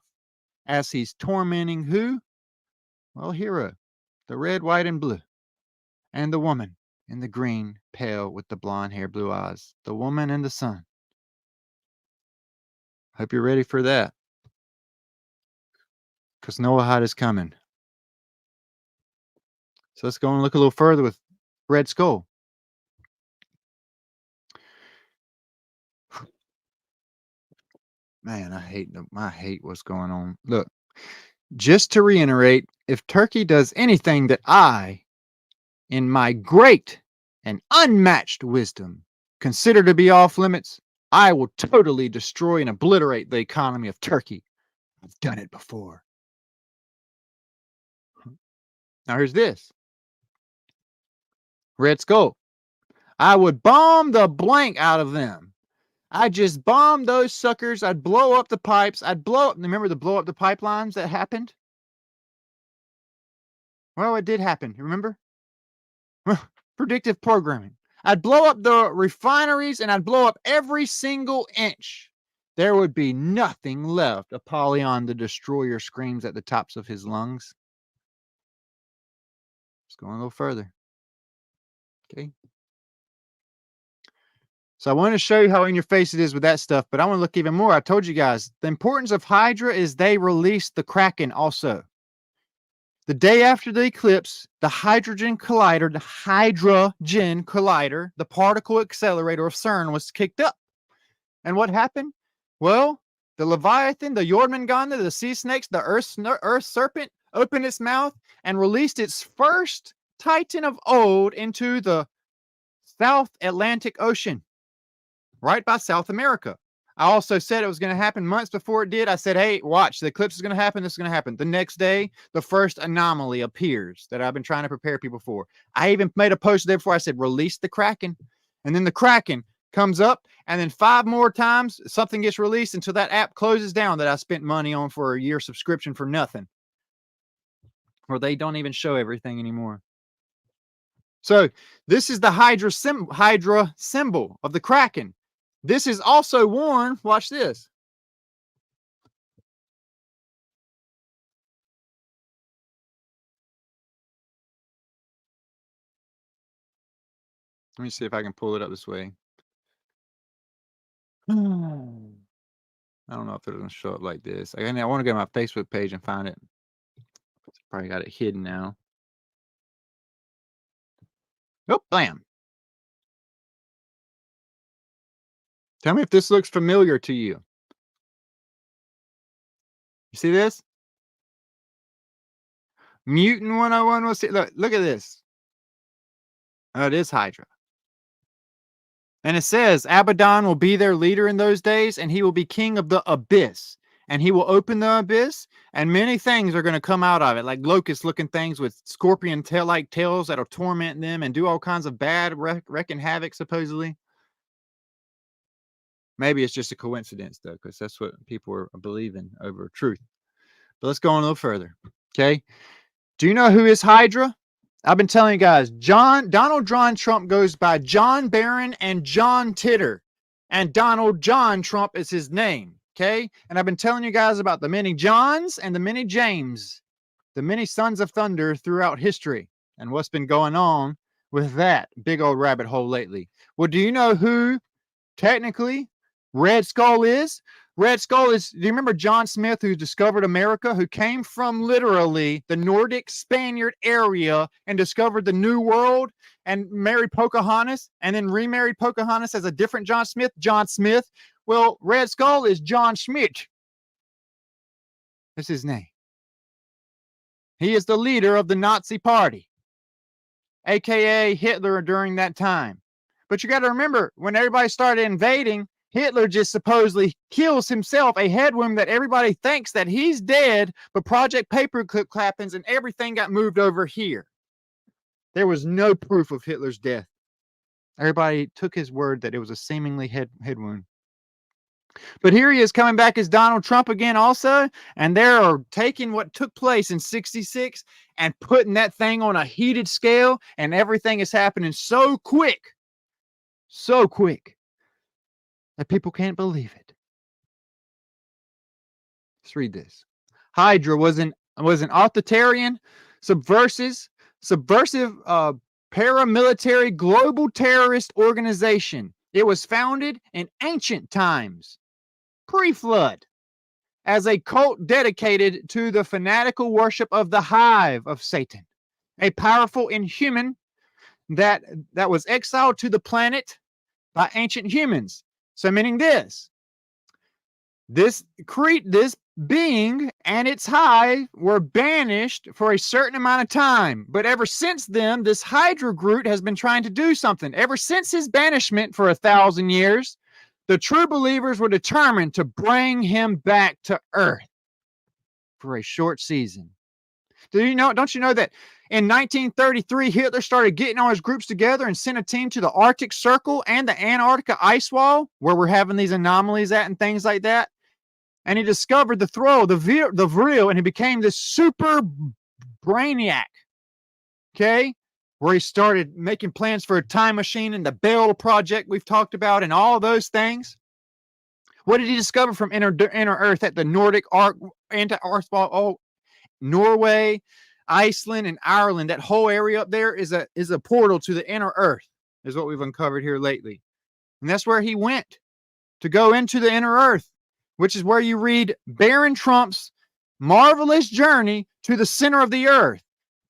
As he's tormenting who? Well, Hero, the red, white, and blue, and the woman in the green, pale with the blonde hair, blue eyes, the woman and the sun. Hope you're ready for that, because Noahide is coming. So let's go and look a little further with Red Skull. Man, I hate what's going on. Look, just to reiterate, if Turkey does anything that I, in my great and unmatched wisdom, consider to be off limits, I will totally destroy and obliterate the economy of Turkey. I've done it before. Now here's this. Red Skull. I would bomb the blank out of them. I just bomb those suckers. I'd blow up the pipes. I'd blow up. Remember the blow up the pipelines that happened? Well, it did happen. Remember? Predictive programming. I'd blow up the refineries and I'd blow up every single inch. There would be nothing left. Apollyon the Destroyer screams at the tops of his lungs. Let's go a little further. Okay. So I want to show you how in your face it is with that stuff, but I want to look even more. I told you guys, the importance of Hydra is they released the Kraken also. The day after the eclipse, the hydrogen collider, the particle accelerator of CERN was kicked up. And what happened? Well, the Leviathan, the Jormungandr, the sea snakes, the earth serpent opened its mouth and released its first titan of old into the South Atlantic Ocean, right by South America. I also said it was going to happen months before it did. I said, hey, watch, the eclipse is going to happen. This is going to happen. The next day, the first anomaly appears that I've been trying to prepare people for. I even made a post there before I said, release the Kraken. And then the Kraken comes up, and then 5 more times, something gets released until that app closes down that I spent money on for a year subscription for nothing. Or they don't even show everything anymore. So this is the Hydra symbol of the Kraken. This is also worn, watch this. Let me see if I can pull it up this way. I don't know if it's going to show up like this. I want to go to my Facebook page and find it. Probably got it hidden now. Oh, bam. Tell me if this looks familiar to you. You see this? Mutant 101 will see. Look at this. Oh, it is Hydra. And it says Abaddon will be their leader in those days, and he will be king of the abyss. And he will open the abyss, and many things are going to come out of it, like locust-looking things with scorpion tail-like tails that'll torment them and do all kinds of bad, wrecking havoc, supposedly. Maybe it's just a coincidence, though, because that's what people are believing over truth. But let's go on a little further. Okay. Do you know who is Hydra? I've been telling you guys, Donald John Trump goes by John Barron and John Titter. And Donald John Trump is his name. Okay. And I've been telling you guys about the many Johns and the many James, the many sons of thunder throughout history, and what's been going on with that big old rabbit hole lately. Well, do you know who technically Red Skull is? Red Skull is, do you remember John Smith, who discovered America, who came from literally the Nordic Spaniard area and discovered the New World and married Pocahontas and then remarried Pocahontas as a different John Smith? John Smith. Well, Red Skull is John Schmidt. That's his name. He is the leader of the Nazi Party, aka Hitler during that time. But you got to remember, when everybody started invading, Hitler just supposedly kills himself, a head wound that everybody thinks that he's dead, but Project Paperclip happens and everything got moved over here. There was no proof of Hitler's death. Everybody took his word that it was a seemingly head wound. But here he is coming back as Donald Trump again also, and they're taking what took place in '66 and putting that thing on a heated scale, and everything is happening so quick that people can't believe it. Let's read this. Hydra was an authoritarian, subversive paramilitary global terrorist organization. It was founded in ancient times, pre-flood, as a cult dedicated to the fanatical worship of the hive of Satan, a powerful inhuman that was exiled to the planet by ancient humans. So meaning this being and its hive were banished for a certain amount of time. But ever since then, this Hydra Groot has been trying to do something. Ever since his banishment for 1,000 years, the true believers were determined to bring him back to Earth for a short season. Don't you know that in 1933, Hitler started getting all his groups together and sent a team to the Arctic Circle and the Antarctica ice wall, where we're having these anomalies at and things like that? And he discovered the Vril, and he became this super brainiac, okay? Where he started making plans for a time machine and the Bell Project we've talked about and all those things. What did he discover from inner Earth at the Nordic Norway, Iceland, and Ireland? That whole area up there is a portal to the inner Earth, is what we've uncovered here lately. And that's where he went to go into the inner Earth, which is where you read Baron Trump's marvelous journey to the center of the earth.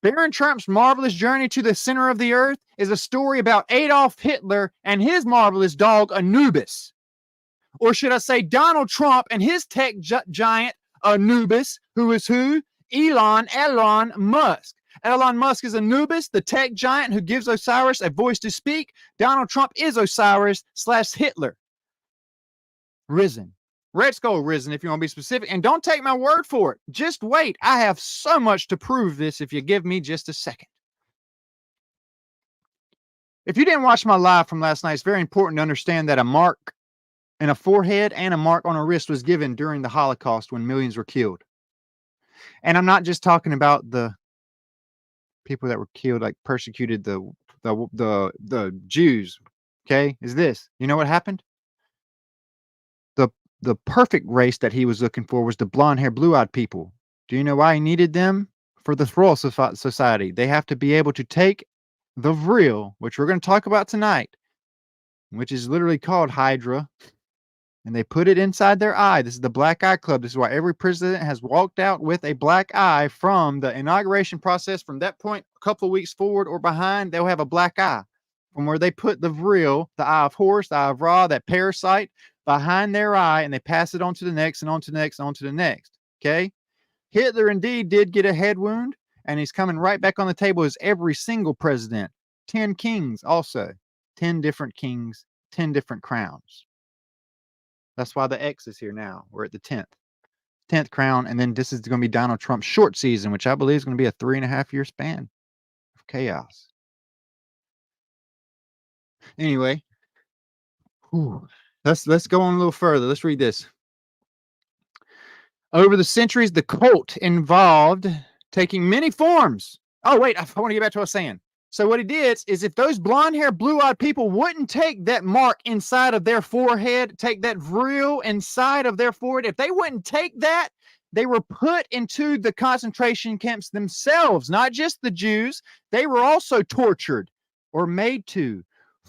Baron Trump's marvelous journey to the center of the earth is a story about Adolf Hitler and his marvelous dog Anubis. Or should I say Donald Trump and his tech giant Anubis, who is who? Elon Musk. Elon Musk is Anubis, the tech giant who gives Osiris a voice to speak. Donald Trump is Osiris / Hitler. Risen. Red Skull risen, if you want to be specific. And don't take my word for it. Just wait. I have so much to prove this if you give me just a second. If you didn't watch my live from last night, it's very important to understand that a mark in a forehead and a mark on a wrist was given during the Holocaust when millions were killed. And I'm not just talking about the people that were killed, like persecuted the Jews. Okay? Is this. You know what happened? The perfect race that he was looking for was the blonde-haired, blue-eyed people. Do you know why he needed them? For the Thrall Society. They have to be able to take the Vril, which we're going to talk about tonight, which is literally called Hydra, and they put it inside their eye. This is the Black Eye Club. This is why every president has walked out with a black eye from the inauguration process. From that point, a couple of weeks forward or behind, they'll have a black eye. From where they put the Vril, the eye of Horus, the eye of Ra, that parasite, behind their eye, and they pass it on to the next and on to the next and on to the next. Okay? Hitler indeed did get a head wound, and he's coming right back on the table as every single president. 10 kings also. 10 different kings, 10 different crowns. That's why the X is here now. We're at the 10th. 10th crown, and then this is going to be Donald Trump's short season, which I believe is going to be a 3.5-year span of chaos. Anyway, let's go on a little further. Let's read this. Over the centuries, the cult involved taking many forms. Oh, wait, I want to get back to what I was saying. So what he did is if those blonde-haired, blue-eyed people wouldn't take that mark inside of their forehead, take that Vril inside of their forehead, if they wouldn't take that, they were put into the concentration camps themselves, not just the Jews. They were also tortured or made to,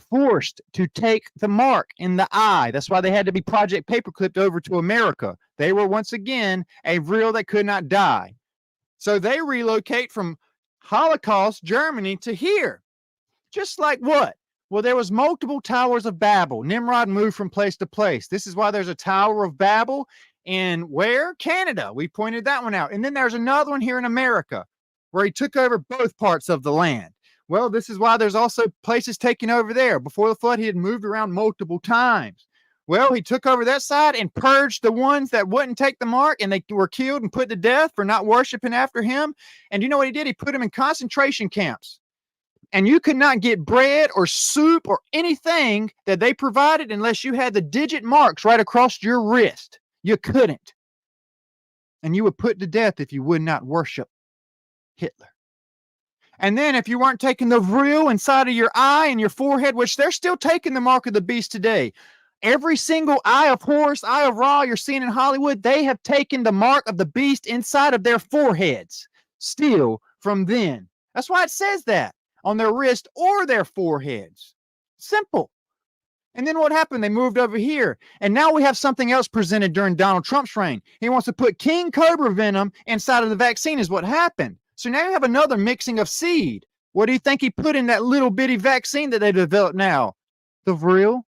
forced to take the mark in the eye. That's why they had to be Project Paperclipped over to America. They were once again a Vril that could not die. So they relocate from Holocaust Germany to here. Just like what? Well, there was multiple towers of Babel. Nimrod moved from place to place. This is why there's a Tower of Babel in where? Canada. We pointed that one out. And then there's another one here in America where he took over both parts of the land. Well, this is why there's also places taken over there. Before the flood, he had moved around multiple times. Well, he took over that side and purged the ones that wouldn't take the mark, and they were killed and put to death for not worshiping after him. And you know what he did? He put them in concentration camps. And you could not get bread or soup or anything that they provided unless you had the digit marks right across your wrist. You couldn't. And you were put to death if you would not worship Hitler. And then if you weren't taking the Vril inside of your eye and your forehead, which they're still taking the mark of the beast today. Every single Eye of Horus, Eye of Ra you're seeing in Hollywood, they have taken the mark of the beast inside of their foreheads. Still from then. That's why it says that on their wrist or their foreheads. Simple. And then what happened? They moved over here. And now we have something else presented during Donald Trump's reign. He wants to put king cobra venom inside of the vaccine is what happened. So now you have another mixing of seed. What do you think he put in that little bitty vaccine that they developed now? The vril,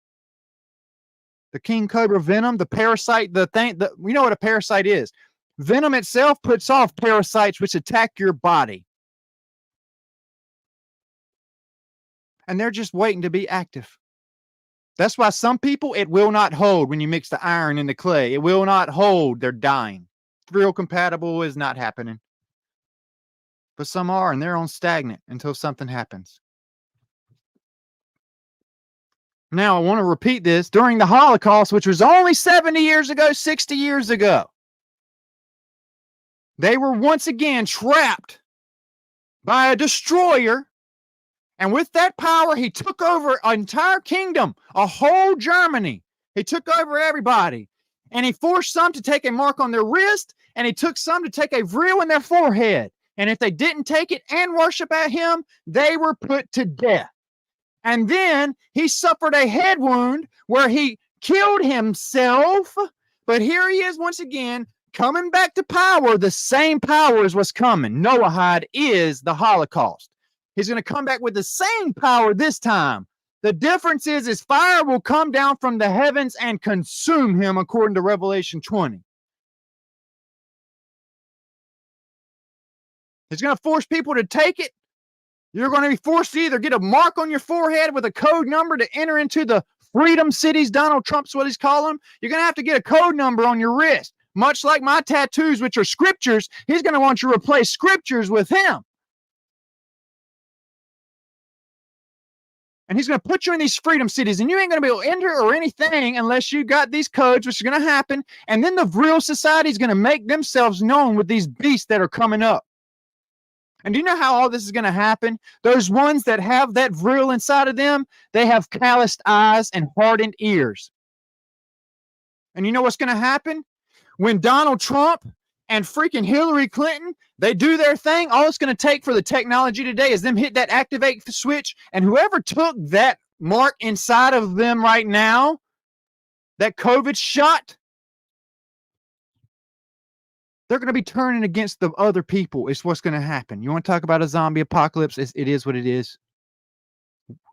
the king cobra venom, the parasite, we know what a parasite is. Venom itself puts off parasites which attack your body. And they're just waiting to be active. That's why some people, it will not hold when you mix the iron in the clay. It will not hold. They're dying. Vril compatible is not happening. But some are, and they're on stagnant until something happens. Now, I want to repeat this. During the Holocaust, which was only 70 years ago, 60 years ago, they were once again trapped by a destroyer. And with that power, he took over an entire kingdom, a whole Germany. He took over everybody. And he forced some to take a mark on their wrist, and he took some to take a vril in their forehead. And if they didn't take it and worship at him, they were put to death. And then he suffered a head wound where he killed himself. But here he is once again, coming back to power. The same power as what's coming. Noahide is the Holocaust. He's going to come back with the same power this time. The difference is fire will come down from the heavens and consume him, according to Revelation 20. He's going to force people to take it. You're going to be forced to either get a mark on your forehead with a code number to enter into the freedom cities. Donald Trump's what he's calling them. You're going to have to get a code number on your wrist. Much like my tattoos, which are scriptures, he's going to want you to replace scriptures with him. And he's going to put you in these freedom cities, and you ain't going to be able to enter or anything unless you got these codes, which is going to happen. And then the Vril Society is going to make themselves known with these beasts that are coming up. And do you know how all this is going to happen? Those ones that have that Vril inside of them, they have calloused eyes and hardened ears. And you know what's going to happen? When Donald Trump and freaking Hillary Clinton, they do their thing, all it's going to take for the technology today is them hit that activate switch, and whoever took that mark inside of them right now, that COVID shot, they're going to be turning against the other people. It's what's going to happen. You want to talk about a zombie apocalypse? It is what it is.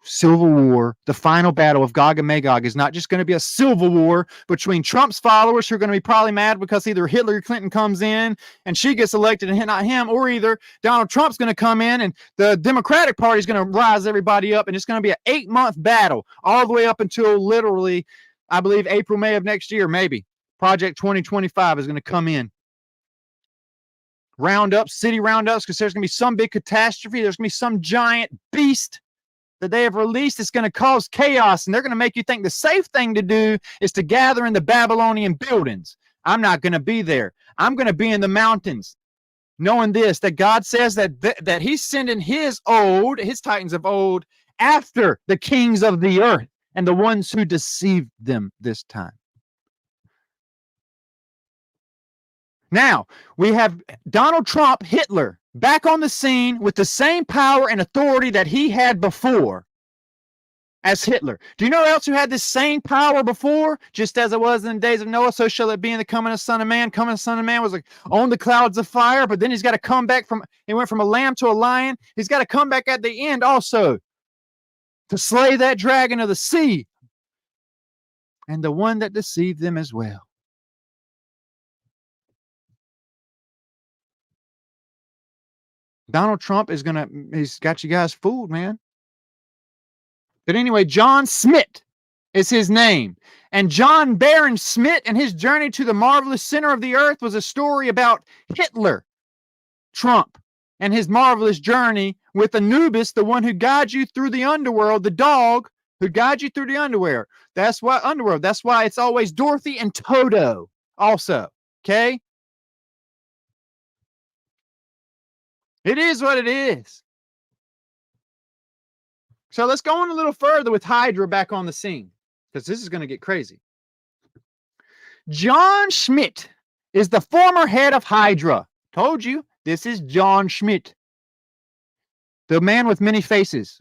Civil war, the final battle of Gog and Magog is not just going to be a civil war between Trump's followers who are going to be probably mad because either Hillary Clinton comes in and she gets elected and not him, or either Donald Trump's going to come in and the Democratic Party is going to rise everybody up, and it's going to be an 8-month battle all the way up until literally, I believe, April, May of next year, maybe. Project 2025 is going to come in. Roundups, city roundups, because there's going to be some big catastrophe. There's going to be some giant beast that they have released. It's going to cause chaos, and they're going to make you think the safe thing to do is to gather in the Babylonian buildings. I'm not going to be there. I'm going to be in the mountains, knowing this, that God says that he's sending his titans of old after the kings of the earth and the ones who deceived them this time. Now, we have Donald Trump, Hitler, back on the scene with the same power and authority that he had before as Hitler. Do you know who else who had this same power before? Just as it was in the days of Noah, so shall it be in the coming of Son of Man. Coming of Son of Man was like on the clouds of fire, but then he's got to come back he went from a lamb to a lion. He's got to come back at the end also to slay that dragon of the sea and the one that deceived them as well. Donald Trump he's got you guys fooled, man. But anyway, John Smith is his name. And John Baron Smith and his journey to the marvelous center of the earth was a story about Hitler, Trump, and his marvelous journey with Anubis, the one who guides you through the underworld, the dog who guides you through the underworld. That's why it's always Dorothy and Toto also, okay? It is what it is. So let's go on a little further with Hydra back on the scene. because this is going to get crazy. John Schmidt is the former head of Hydra. Told you, this is John Schmidt, the man with many faces.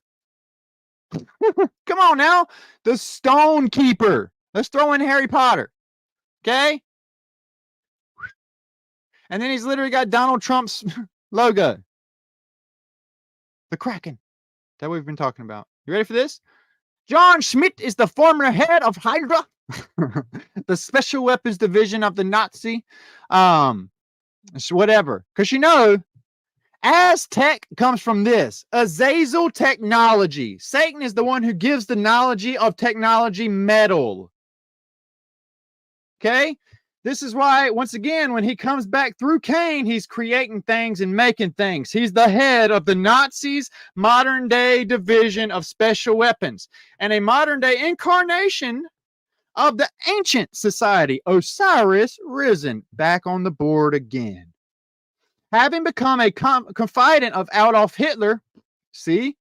Come on now, the Stone Keeper. Let's throw in Harry Potter. Okay? And then he's literally got Donald Trump's logo. The Kraken that we've been talking about. You ready for this? John Schmidt is the former head of Hydra, the Special Weapons Division of the Nazi. Whatever. Because you know, Aztec comes from this. Azazel technology. Satan is the one who gives the knowledge of technology metal. Okay? This is why, once again, when he comes back through Cain, he's creating things and making things. He's the head of the Nazis' modern-day division of special weapons and a modern-day incarnation of the ancient society, Osiris risen back on the board again. Having become a confidant of Adolf Hitler, see,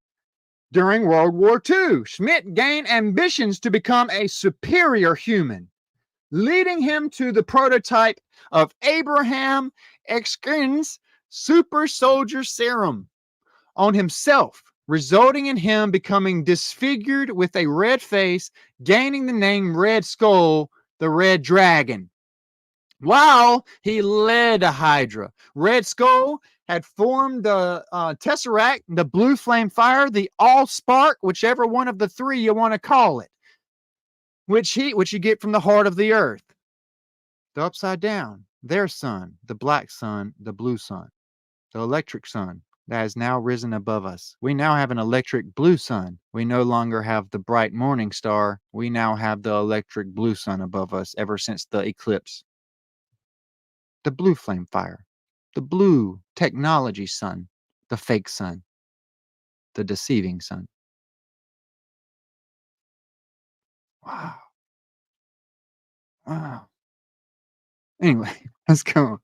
during World War II, Schmidt gained ambitions to become a superior human, leading him to the prototype of Abraham Erskine's super soldier serum on himself, resulting in him becoming disfigured with a red face, gaining the name Red Skull, the Red Dragon. While he led a Hydra, Red Skull had formed the Tesseract, the Blue Flame Fire, the Allspark, whichever one of the three you want to call it, which you get from the heart of the earth. The upside down, their sun, the black sun, the blue sun, the electric sun that has now risen above us. We now have an electric blue sun. We no longer have the bright morning star. We now have the electric blue sun above us ever since the eclipse. The blue flame fire, the blue technology sun, the fake sun, the deceiving sun. Wow. Wow. Anyway, let's go on.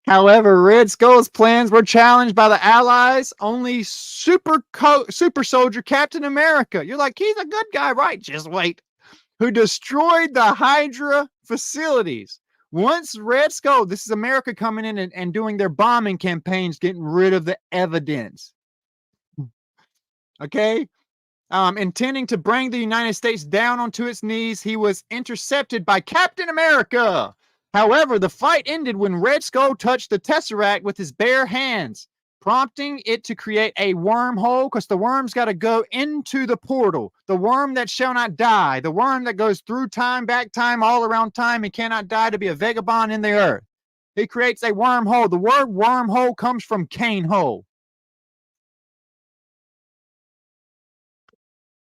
However, Red Skull's plans were challenged by the Allies. Only super soldier Captain America, you're like, he's a good guy, right? Just wait. Who destroyed the Hydra facilities. Once Red Skull, this is America coming in and doing their bombing campaigns, getting rid of the evidence. Okay? Intending to bring the United States down onto its knees, he was intercepted by Captain America. However, the fight ended when Red Skull touched the Tesseract with his bare hands, prompting it to create a wormhole, because the worm's got to go into the portal. The worm that shall not die. The worm that goes through time, back time, all around time, and cannot die, to be a vagabond in the earth. He creates a wormhole. The word wormhole comes from Cain hole.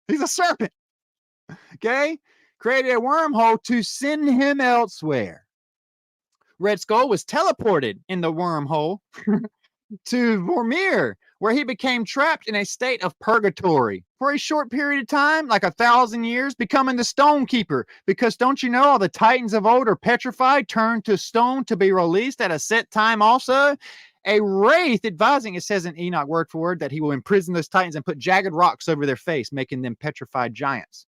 He's a serpent. Okay? Created a wormhole to send him elsewhere. Red Skull was teleported in the wormhole to Vormir, where he became trapped in a state of purgatory for a short period of time, like 1,000 years, becoming the Stone Keeper. Because don't you know all the Titans of old are petrified, turned to stone to be released at a set time also? A wraith advising, it says in Enoch word for word, that he will imprison those Titans and put jagged rocks over their face, making them petrified giants.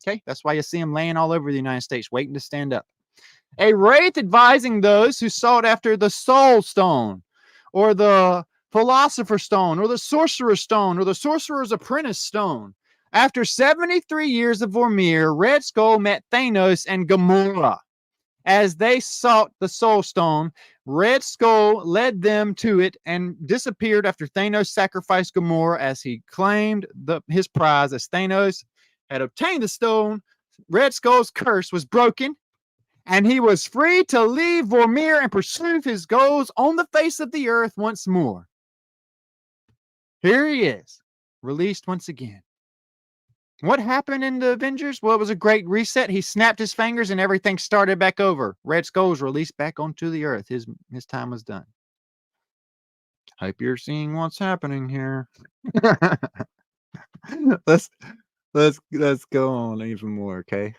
Okay, that's why you see them laying all over the United States, waiting to stand up. A wraith advising those who sought after the Soul Stone, or the Philosopher's Stone, or the Sorcerer's Stone, or the Sorcerer's Apprentice Stone. After 73 years of Vormir, Red Skull met Thanos and Gamora. As they sought the Soul Stone, Red Skull led them to it and disappeared after Thanos sacrificed Gamora, as he claimed his prize. As Thanos had obtained the stone, Red Skull's curse was broken, and he was free to leave Vormir and pursue his goals on the face of the earth once more. Here he is, released once again. What happened in the Avengers? Well, it was a great reset. He snapped his fingers and everything started back over. Red Skull was released back onto the earth. His time was done. Hope you're seeing what's happening here. let's go on even more, okay?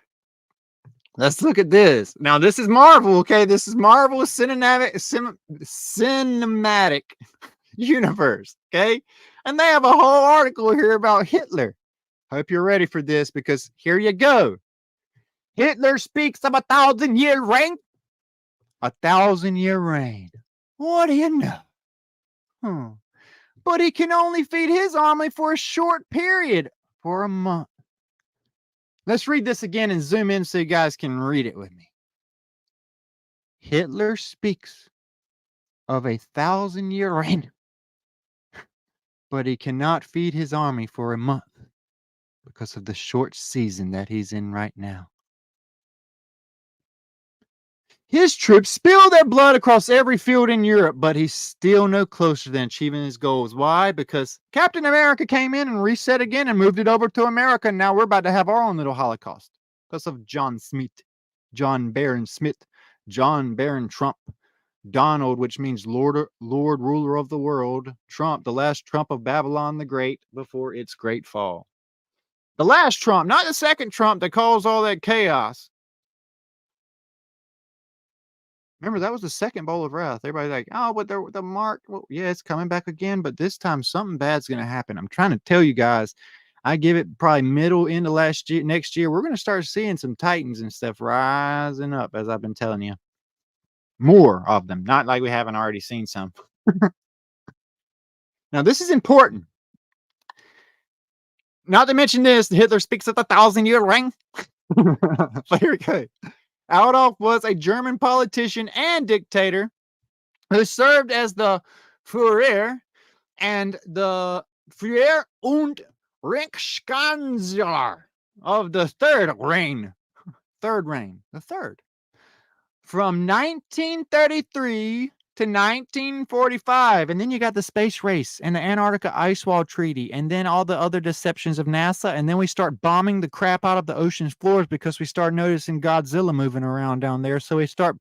Let's look at this. Now, this is Marvel, okay? This is Marvel cinematic universe, okay? And they have a whole article here about Hitler. Hope you're ready for this because here you go. Hitler speaks of a 1,000-year reign. A 1,000-year reign. What do you know? But he can only feed his army for a short period, for a month. Let's read this again and zoom in so you guys can read it with me. Hitler speaks of a 1,000-year reign, but he cannot feed his army for a month because of the short season that he's in right now. His troops spill their blood across every field in Europe, but he's still no closer than achieving his goals. Why? Because Captain America came in and reset again and moved it over to America. And now we're about to have our own little Holocaust because of John Barron Smith, John Barron Trump, Donald, which means Lord, ruler of the world, Trump, the last Trump of Babylon the Great before its great fall. The last Trump, not the second Trump that caused all that chaos. Remember, that was the second bowl of wrath. Everybody's like, oh, but the mark, well, yeah, it's coming back again, but this time something bad's going to happen. I'm trying to tell you guys, I give it probably middle into next year. We're going to start seeing some titans and stuff rising up, as I've been telling you. More of them, not like we haven't already seen some. Now, this is important. Not to mention this, Hitler speaks of the 1,000-year reign. But here we go. Adolf was a German politician and dictator who served as the Führer and the Führer und Reichskanzler of the third reign. The third. From 1933 to 1945. And then you got the space race and the Antarctica Ice Wall Treaty and then all the other deceptions of NASA. And then we start bombing the crap out of the ocean's floors because we start noticing Godzilla moving around down there. So we start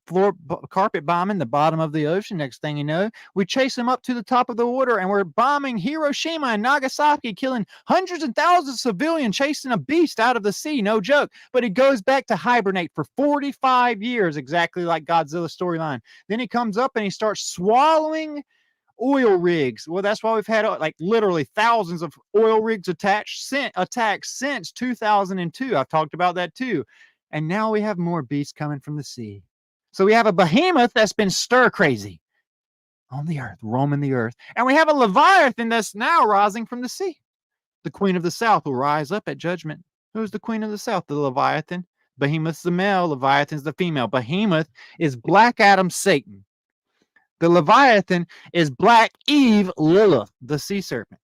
carpet bombing the bottom of the ocean. Next thing you know, we chase them up to the top of the water and we're bombing Hiroshima and Nagasaki, killing hundreds and thousands of civilians, chasing a beast out of the sea. No joke. But he goes back to hibernate for 45 years, exactly like Godzilla's storyline. Then he comes up and he starts swallowing oil rigs. Well, that's why we've had like literally thousands of oil rigs attacks since 2002. I've talked about that too. And now we have more beasts coming from the sea. So we have a behemoth that's been stir crazy on the earth, roaming the earth. And we have a Leviathan that's now rising from the sea. The queen of the south will rise up at judgment. Who's the queen of the south? The Leviathan. Behemoth's the male, Leviathan's the female. Behemoth is Black Adam Satan. The Leviathan is Black Eve Lilith, the sea serpent.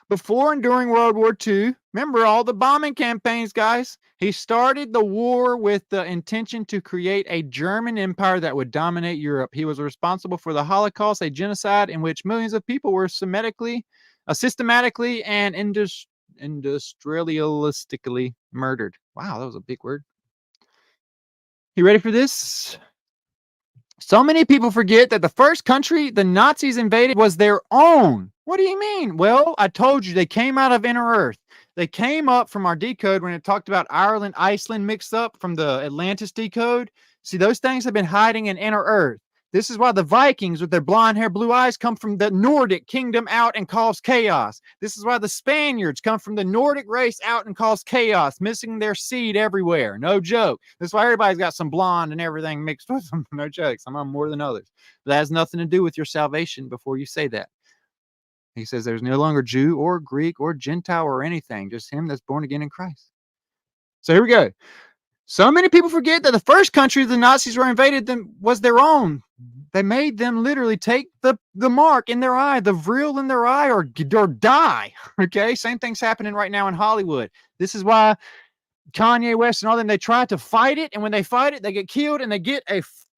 Before and during World War II, remember all the bombing campaigns, guys? He started the war with the intention to create a German empire that would dominate Europe. He was responsible for the Holocaust, a genocide in which millions of people were systematically and industrialistically murdered. Wow, that was a big word. You ready for this? So many people forget that the first country the Nazis invaded was their own. What do you mean? Well, I told you they came out of inner Earth. They came up from our decode when it talked about Ireland, Iceland mixed up from the Atlantis decode. See, those things have been hiding in inner Earth. This is why the Vikings with their blonde hair, blue eyes come from the Nordic kingdom out and cause chaos. This is why the Spaniards come from the Nordic race out and cause chaos, missing their seed everywhere. No joke. This is why everybody's got some blonde and everything mixed with them. No joke. Some of them more than others. But that has nothing to do with your salvation before you say that. He says there's no longer Jew or Greek or Gentile or anything, just him that's born again in Christ. So here we go. So many people forget that the first country the Nazis were invaded was their own. They made them literally take the mark in their eye, the vril in their eye, or die. Okay, same thing's happening right now in Hollywood. This is why Kanye West and all them, they try to fight it, and when they fight it, they get killed, and they get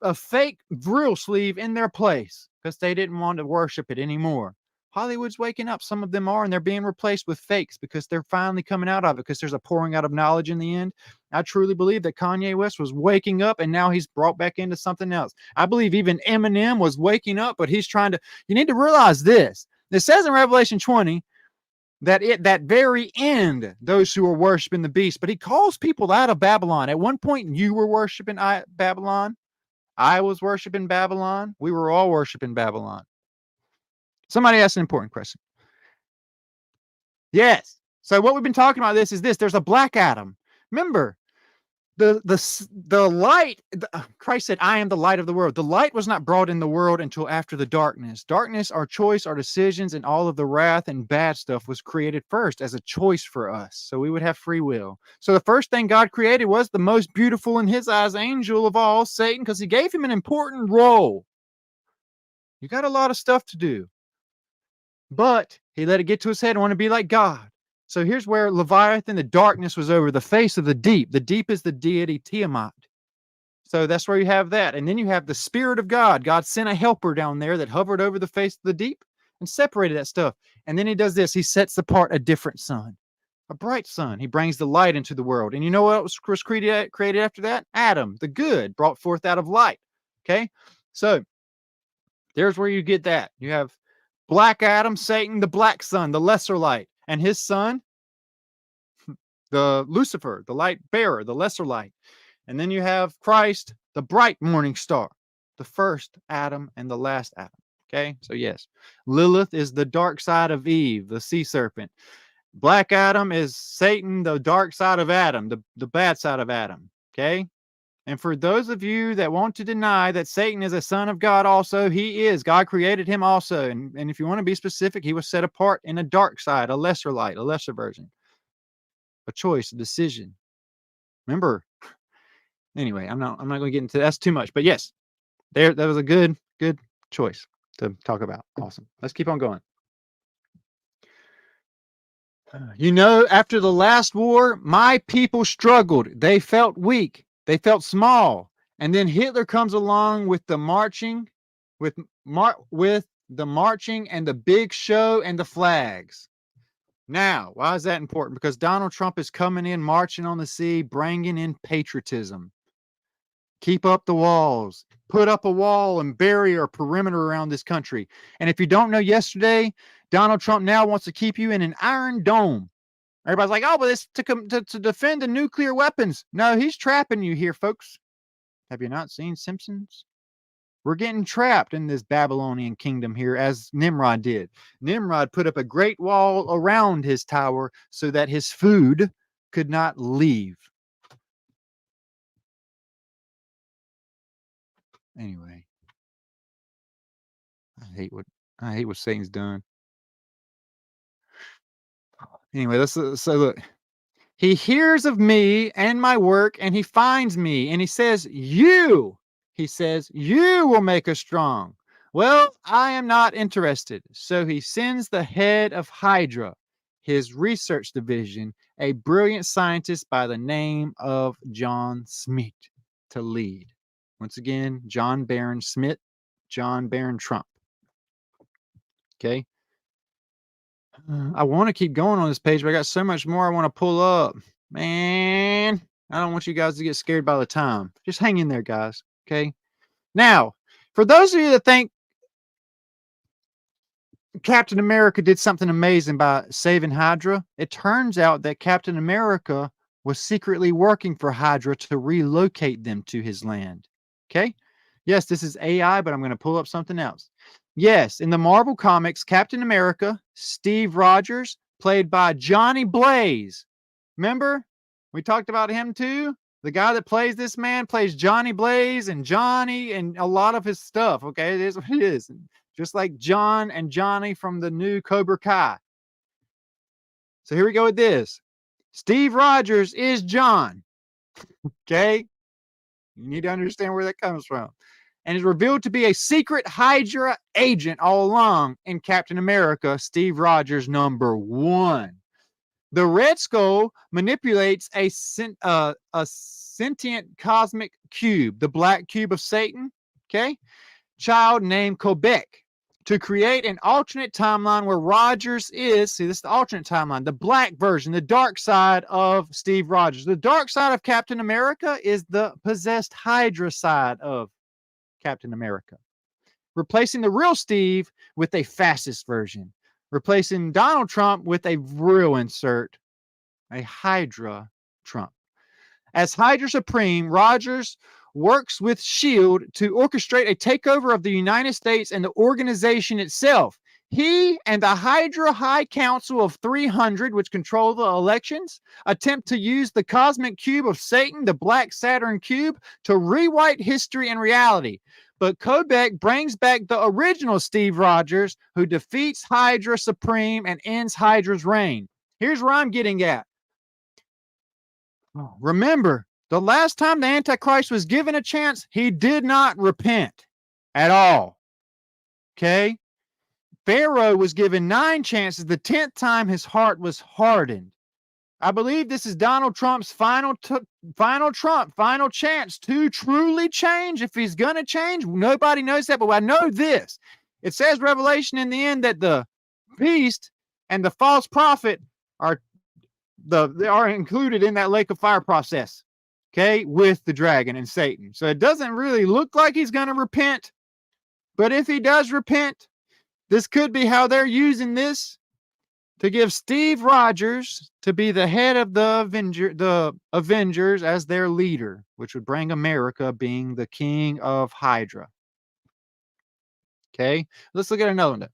a fake vril sleeve in their place because they didn't want to worship it anymore. Hollywood's waking up. Some of them are, and they're being replaced with fakes because they're finally coming out of it because there's a pouring out of knowledge in the end. I truly believe that Kanye West was waking up and now he's brought back into something else. I believe even Eminem was waking up, but he's trying to, you need to realize this. It says in Revelation 20 that at that very end, those who are worshiping the beast, but he calls people out of Babylon. At one point, you were worshiping Babylon. I was worshiping Babylon. We were all worshiping Babylon. Somebody asked an important question. Yes. So what we've been talking about is this. There's a black Adam. Remember, the light, Christ said, I am the light of the world. The light was not brought in the world until after the darkness. Darkness, our choice, our decisions, and all of the wrath and bad stuff was created first as a choice for us. So we would have free will. So the first thing God created was the most beautiful in his eyes angel of all, Satan, because he gave him an important role. You got a lot of stuff to do. But he let it get to his head and want to be like God. So here's where Leviathan, the darkness, was over the face of the deep. The deep is the deity Tiamat. So that's where you have that. And then you have the Spirit of God. God sent a helper down there that hovered over the face of the deep and separated that stuff. And then he does this. He sets apart a different sun, a bright sun. He brings the light into the world. And you know what was created after that? Adam, the good, brought forth out of light. Okay? So there's where you get that. You have Black Adam, Satan, the black sun, the lesser light, and his son, the Lucifer, the light bearer, the lesser light. And then you have Christ, the bright morning star, the first Adam and the last Adam. Okay, so yes, Lilith is the dark side of Eve, the sea serpent. Black Adam is Satan, the dark side of Adam, the bad side of Adam. Okay. And for those of you that want to deny that Satan is a son of God also, he is. God created him also. And if you want to be specific, he was set apart in a dark side, a lesser light, a lesser version. A choice, a decision. Remember, anyway, I'm not going to get into that's too much. But yes, that was a good choice to talk about. Awesome. Let's keep on going. You know, after the last war, my people struggled. They felt weak. They felt small. And then Hitler comes along with the marching, with the marching and the big show and the flags. Now, why is that important? Because Donald Trump is coming in, marching on the sea, bringing in patriotism. Keep up the walls. Put up a wall and barrier perimeter around this country. And if you don't know, yesterday, Donald Trump now wants to keep you in an iron dome. Everybody's like, oh, but it's to defend the nuclear weapons. No, he's trapping you here, folks. Have you not seen Simpsons? We're getting trapped in this Babylonian kingdom here, as Nimrod did. Nimrod put up a great wall around his tower so that his food could not leave. Anyway, I hate what Satan's done. Anyway, so look. He hears of me and my work, and he finds me, and he says, you will make us strong. Well, I am not interested. So he sends the head of Hydra, his research division, a brilliant scientist by the name of John Smith, to lead. Once again, John Barron Smith, John Barron Trump. Okay. I want to keep going on this page, but I got so much more I want to pull up. Man, I don't want you guys to get scared by the time. Just hang in there, guys. Okay. Now, for those of you that think Captain America did something amazing by saving Hydra, it turns out that Captain America was secretly working for Hydra to relocate them to his land. Okay. Yes, this is AI, but I'm going to pull up something else. Yes, in the Marvel Comics, Captain America, Steve Rogers, played by Johnny Blaze. Remember? We talked about him too. The guy that plays this man plays Johnny Blaze and Johnny and a lot of his stuff. Okay, it is what it is. Just like John and Johnny from the new Cobra Kai. So here we go with this. Steve Rogers is John. Okay? You need to understand where that comes from. And is revealed to be a secret Hydra agent all along in Captain America, Steve Rogers #1. The Red Skull manipulates a sentient cosmic cube, the black cube of Satan, okay, child named Kobek, to create an alternate timeline where Rogers is, see, this is the alternate timeline, the black version, the dark side of Steve Rogers. The dark side of Captain America is the possessed Hydra side of Captain America, replacing the real Steve with a fascist version, replacing Donald Trump with a real insert, a Hydra Trump. As Hydra Supreme, Rogers works with S.H.I.E.L.D. to orchestrate a takeover of the United States and the organization itself. He and the Hydra High Council of 300, which control the elections, attempt to use the cosmic cube of Satan, the Black Saturn cube, to rewrite history and reality. But Kobek brings back the original Steve Rogers, who defeats Hydra Supreme and ends Hydra's reign. Here's where I'm getting at. Remember, the last time the Antichrist was given a chance, he did not repent at all. Okay? Pharaoh was given 9 chances. The 10th time, his heart was hardened. I believe this is Donald Trump's final chance to truly change. If he's going to change, nobody knows that, but I know this. It says Revelation in the end that the beast and the false prophet they are included in that lake of fire process, okay, with the dragon and Satan. So it doesn't really look like he's going to repent, but if he does repent, this could be how they're using this to give Steve Rogers to be the head of the Avengers as their leader, which would bring America being the king of Hydra. Okay, let's look at another one.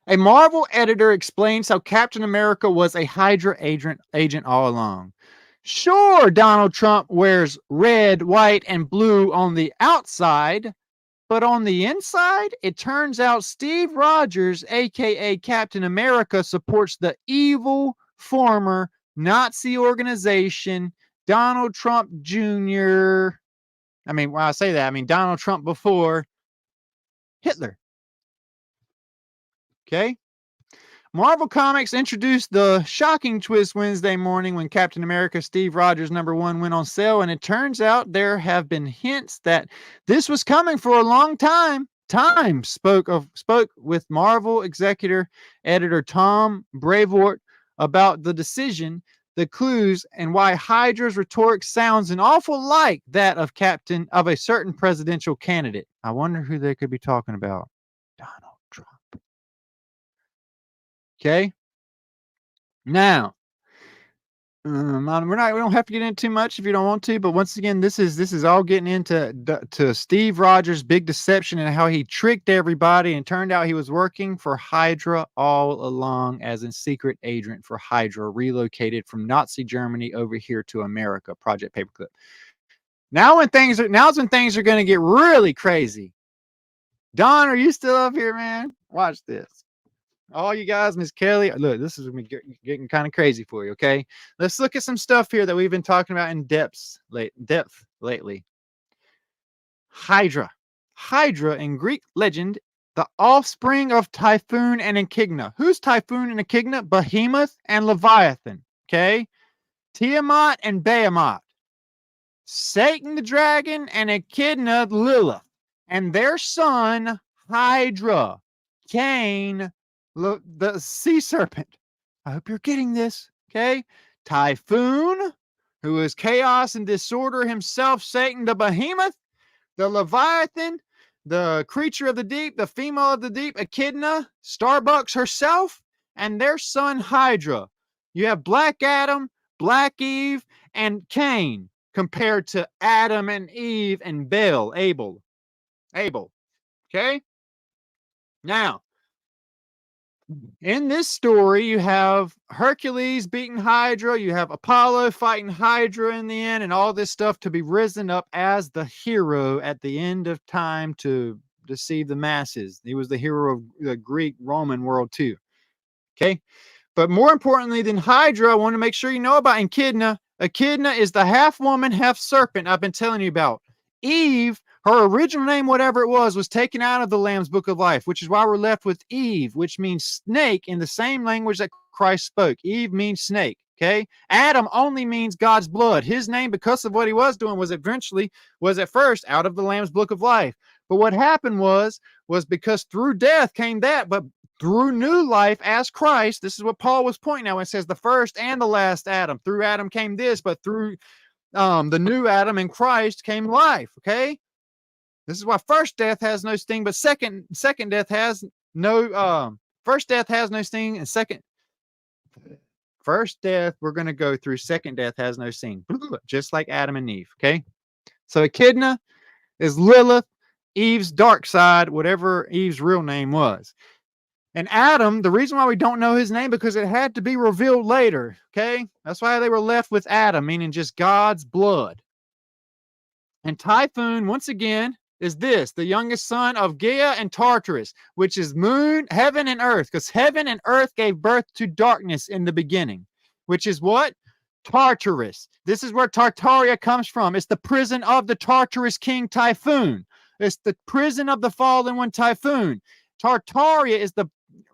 A Marvel editor explains how Captain America was a Hydra agent all along. Sure, Donald Trump wears red, white, and blue on the outside, but on the inside, it turns out Steve Rogers, aka Captain America, supports the evil former Nazi organization, Donald Trump Jr. I mean, when I say that, I mean Donald Trump before Hitler. Okay? Marvel Comics introduced the shocking twist Wednesday morning when Captain America Steve Rogers #1 went on sale, and it turns out there have been hints that this was coming for a long time. Time spoke with Marvel executive editor Tom Brevoort about the decision, the clues, and why Hydra's rhetoric sounds an awful like that of a certain presidential candidate. I wonder who they could be talking about. Donald Trump. Okay. Now, we don't have to get into too much if you don't want to, but once again, this is all getting into Steve Rogers' big deception and how he tricked everybody, and turned out he was working for Hydra all along as a secret agent for Hydra, relocated from Nazi Germany over here to America. Project Paperclip. Now's when things are going to get really crazy. Don, are you still up here, man? Watch this. All you guys, Miss Kelly, look, this is getting kind of crazy for you, okay? Let's look at some stuff here that we've been talking about in depth lately. Hydra. Hydra, in Greek legend, the offspring of Typhoon and Echidna. Who's Typhoon and Echidna? Behemoth and Leviathan, okay? Tiamat and Behemoth. Satan the dragon and Echidna Lilith. And their son, Hydra. Cain, the sea serpent. I hope you're getting this, okay? Typhoon, who is chaos and disorder himself, Satan the behemoth, the Leviathan, the creature of the deep, the female of the deep, Echidna, Starbucks herself, and their son Hydra. You have Black Adam, Black Eve, and Cain, compared to Adam and Eve and Abel. Okay? Now, in this story, you have Hercules beating Hydra, you have Apollo fighting Hydra in the end, and all this stuff to be risen up as the hero at the end of time to deceive the masses. He was the hero of the Greek Roman world too. Okay? But more importantly than Hydra, I want to make sure you know about Echidna. Echidna is the half woman, half serpent I've been telling you about. Eve, her original name, whatever it was taken out of the Lamb's Book of Life, which is why we're left with Eve, which means snake in the same language that Christ spoke. Eve means snake, okay? Adam only means God's blood. His name, because of what he was doing, was at first out of the Lamb's Book of Life. But what happened was because through death came that, but through new life as Christ, this is what Paul was pointing out when it says the first and the last Adam. Through Adam came this, but through the new Adam in Christ came life, okay? This is why first death has no sting, but second death has no, first death has no sting, and first death, we're going to go through, second death has no sting, just like Adam and Eve, okay? So Echidna is Lilith, Eve's dark side, whatever Eve's real name was. And Adam, the reason why we don't know his name, because it had to be revealed later. Okay. That's why they were left with Adam, meaning just God's blood. And Typhoon, once again, is this, the youngest son of Gaia and Tartarus, which is moon, heaven, and earth, because heaven and earth gave birth to darkness in the beginning, which is what? Tartarus. This is where Tartaria comes from. It's the prison of the Tartarus king Typhoon. It's the prison of the fallen one Typhoon. Tartaria is the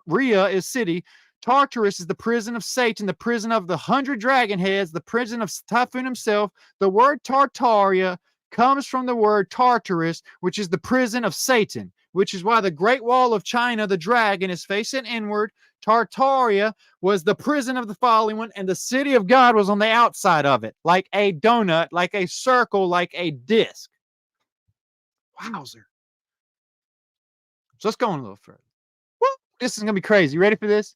Rhea is city. Tartarus is the prison of Satan, the prison of the 100 dragon heads, the prison of Typhoon himself. The word Tartaria comes from the word Tartarus, which is the prison of Satan, which is why the Great Wall of China, the dragon, is facing inward. Tartaria was the prison of the fallen one, and the city of God was on the outside of it, like a donut, like a circle, like a disc. Wowzer. So let's go on a little further. Woo, this is going to be crazy. You ready for this?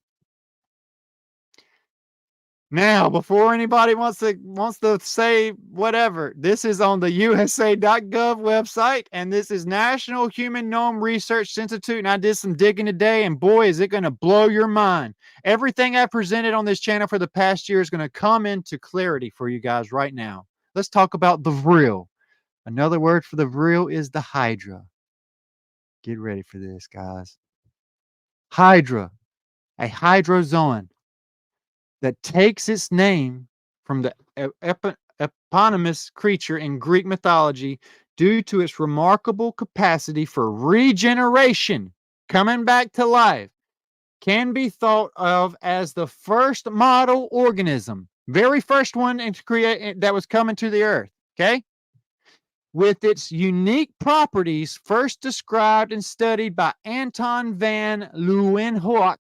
Now, before anybody wants to say whatever, this is on the USA.gov website, and this is National Human Genome Research Institute, and I did some digging today, and boy, is it going to blow your mind. Everything I presented on this channel for the past year is going to come into clarity for you guys right now. Let's talk about the vril. Another word for the vril is the Hydra. Get ready for this, guys. Hydra, a hydrozoan that takes its name from the eponymous creature in Greek mythology due to its remarkable capacity for regeneration, coming back to life, can be thought of as the first model organism, very first one to create that was coming to the earth, okay? With its unique properties first described and studied by Anton van Leeuwenhoek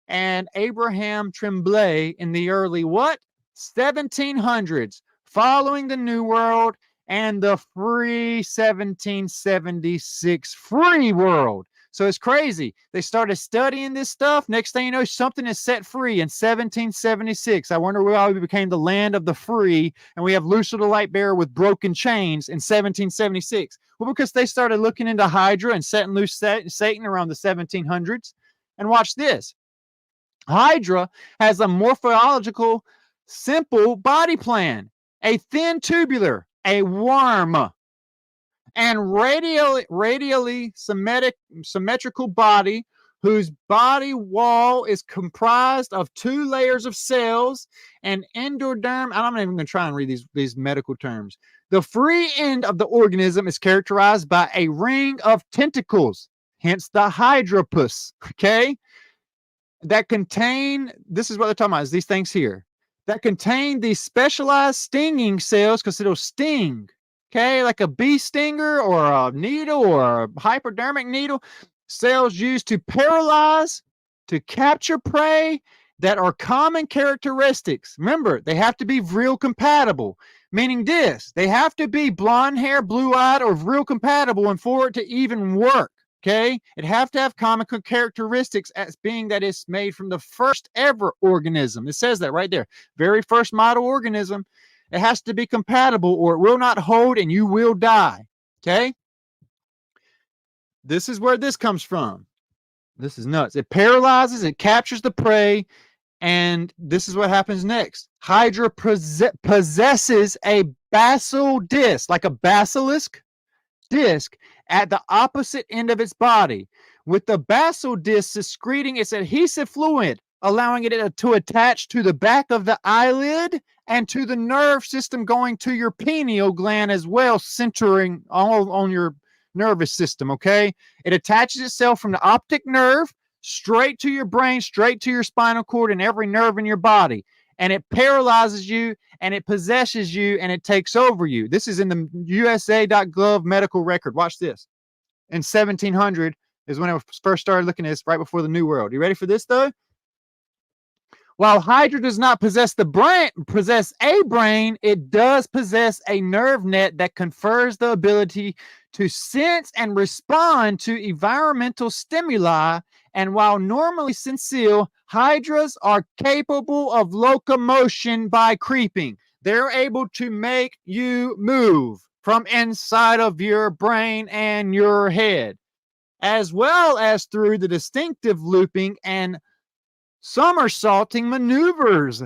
and Abraham Tremblay in the early what? 1700s, following the New World and the free 1776 free world. So it's crazy. They started studying this stuff. Next thing you know, something is set free in 1776. I wonder why we became the land of the free, and we have Lucifer the Light Bearer with broken chains in 1776. Well, because they started looking into Hydra and setting loose Satan around the 1700s. And watch this. Hydra has a morphological, simple body plan, a thin tubular, a worm, and radially symmetrical body whose body wall is comprised of 2 layers of cells and endoderm. I'm not even going to try and read these medical terms. The free end of the organism is characterized by a ring of tentacles, hence the hydropus, okay? That contain, this is what they're talking about, is these things here, that contain these specialized stinging cells, because it'll sting, okay, like a bee stinger or a needle or a hypodermic needle, cells used to paralyze, to capture prey, that are common characteristics. Remember, they have to be vril compatible, meaning this, they have to be blonde hair, blue-eyed, or vril compatible, and for it to even work. Okay, it have to have common characteristics as being that it's made from the first ever organism. It says that right there. Very first model organism. It has to be compatible or it will not hold and you will die. Okay, this is where this comes from. This is nuts. It paralyzes, it captures the prey, and this is what happens next. Hydra possesses a basal disc, like a basilisk disc at the opposite end of its body, with the basal disc secreting its adhesive fluid, allowing it to attach to the back of the eyelid and to the nerve system going to your pineal gland as well, centering all on your nervous system, okay? It attaches itself from the optic nerve straight to your brain, straight to your spinal cord and every nerve in your body. And it paralyzes you, and it possesses you, and it takes over you. This is in the USA.gov medical record. Watch this. In 1700 is when I first started looking at this, right before the New World. You ready for this, though? While Hydra does not possess a brain, it does possess a nerve net that confers the ability to sense and respond to environmental stimuli. And while normally sensile, hydras are capable of locomotion by creeping. They're able to make you move from inside of your brain and your head. as well as through the distinctive looping and somersaulting maneuvers.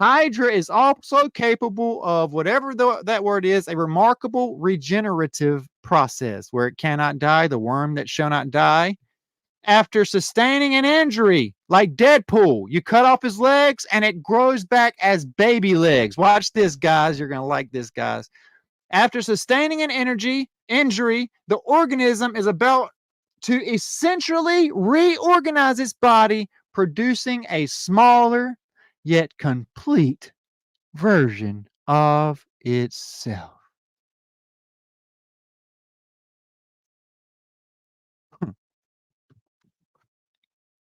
Hydra is also capable of whatever that word is, a remarkable regenerative process where it cannot die, the worm that shall not die. After sustaining an injury, like Deadpool, you cut off his legs and it grows back as baby legs. Watch this, guys. You're going to like this, guys. After sustaining an injury, the organism is about to essentially reorganize its body, producing a smaller yet complete version of itself.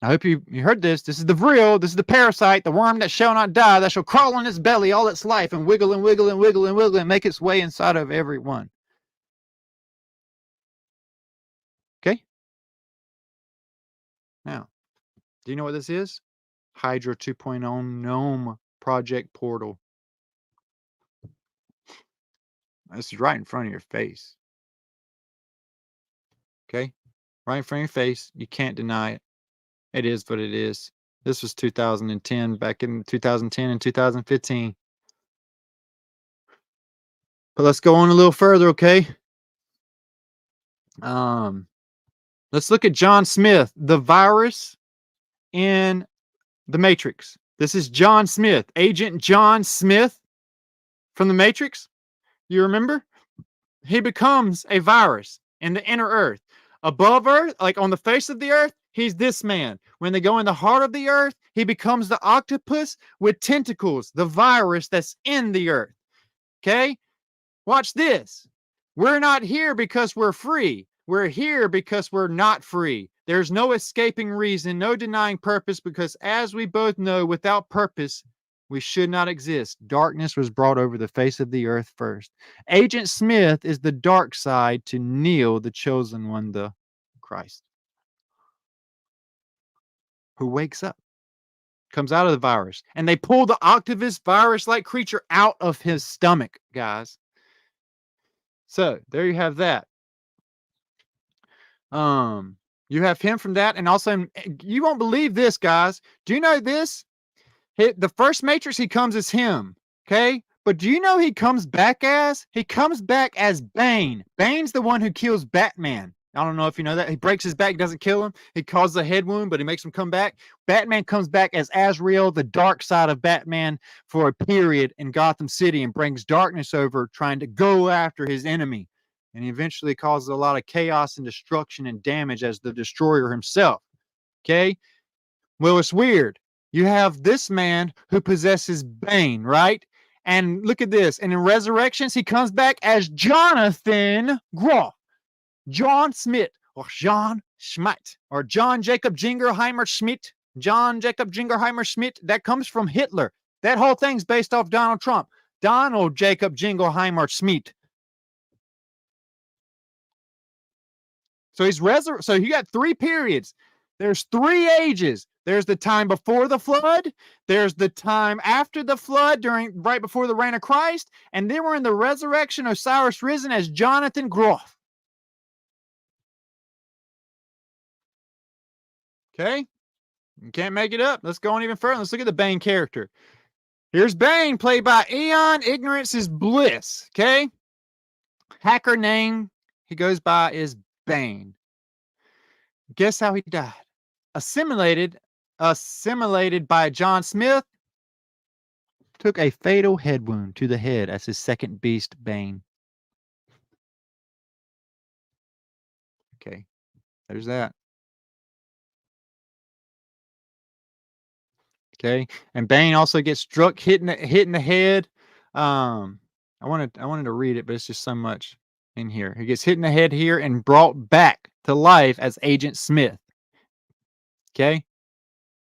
I hope you heard this. This is the vril. This is the parasite, the worm that shall not die, that shall crawl on its belly all its life and wiggle and wiggle and wiggle and wiggle and make its way inside of everyone. Okay? Now, do you know what this is? Hydra 2.0 GNOME Project Portal. This is right in front of your face. Okay? Right in front of your face. You can't deny it. It is what it is. This was 2010, back in 2010 and 2015. But let's go on a little further, okay? Let's look at John Smith, the virus in the Matrix. This is John Smith, Agent John Smith from the Matrix. You remember? He becomes a virus in the inner earth. Above earth, like on the face of the earth, he's this man. When they go in the heart of the earth, he becomes the octopus with tentacles, the virus that's in the earth. Okay? Watch this. We're not here because we're free. We're here because we're not free. There's no escaping reason, no denying purpose, because as we both know, without purpose, we should not exist. Darkness was brought over the face of the earth first. Agent Smith is the dark side to Neo, the chosen one, the Christ, who wakes up, comes out of the virus, and they pull the octopus virus-like creature out of his stomach, guys. So there you have that. You have him from that, and also you won't believe this, guys. Do you know this? The first Matrix he comes as him, okay? But do you know he comes back as? He comes back as Bane. Bane's the one who kills Batman. I don't know if you know that. He breaks his back, doesn't kill him. He causes a head wound, but he makes him come back. Batman comes back as Azrael, the dark side of Batman, for a period in Gotham City and brings darkness over, trying to go after his enemy. And he eventually causes a lot of chaos and destruction and damage as the destroyer himself. Okay? Well, it's weird. You have this man who possesses Bane, right? And look at this. And in Resurrections, he comes back as Jonathan Groff. John Smith, or John Schmidt, or John Jacob Jingleheimer Schmidt. John Jacob Jingleheimer Schmidt. That comes from Hitler. That whole thing's based off Donald Trump. Donald Jacob Jingleheimer Schmidt. So you got three periods. There's three ages. There's the time before the flood. There's the time after the flood, right before the reign of Christ. And then we're in the resurrection, Osiris risen as Jonathan Groff. Okay? You can't make it up. Let's go on even further. Let's look at the Bane character. Here's Bane, played by Eon Ignorance is Bliss. Okay? Hacker name he goes by is Bane. Guess how he died? Assimilated by John Smith, took a fatal head wound to the head as his second beast, Bane. Okay, there's that. Okay, and Bane also gets struck, hit in the head. I wanted to read it, but it's just so much in here. He gets hit in the head here and brought back to life as Agent Smith. Okay,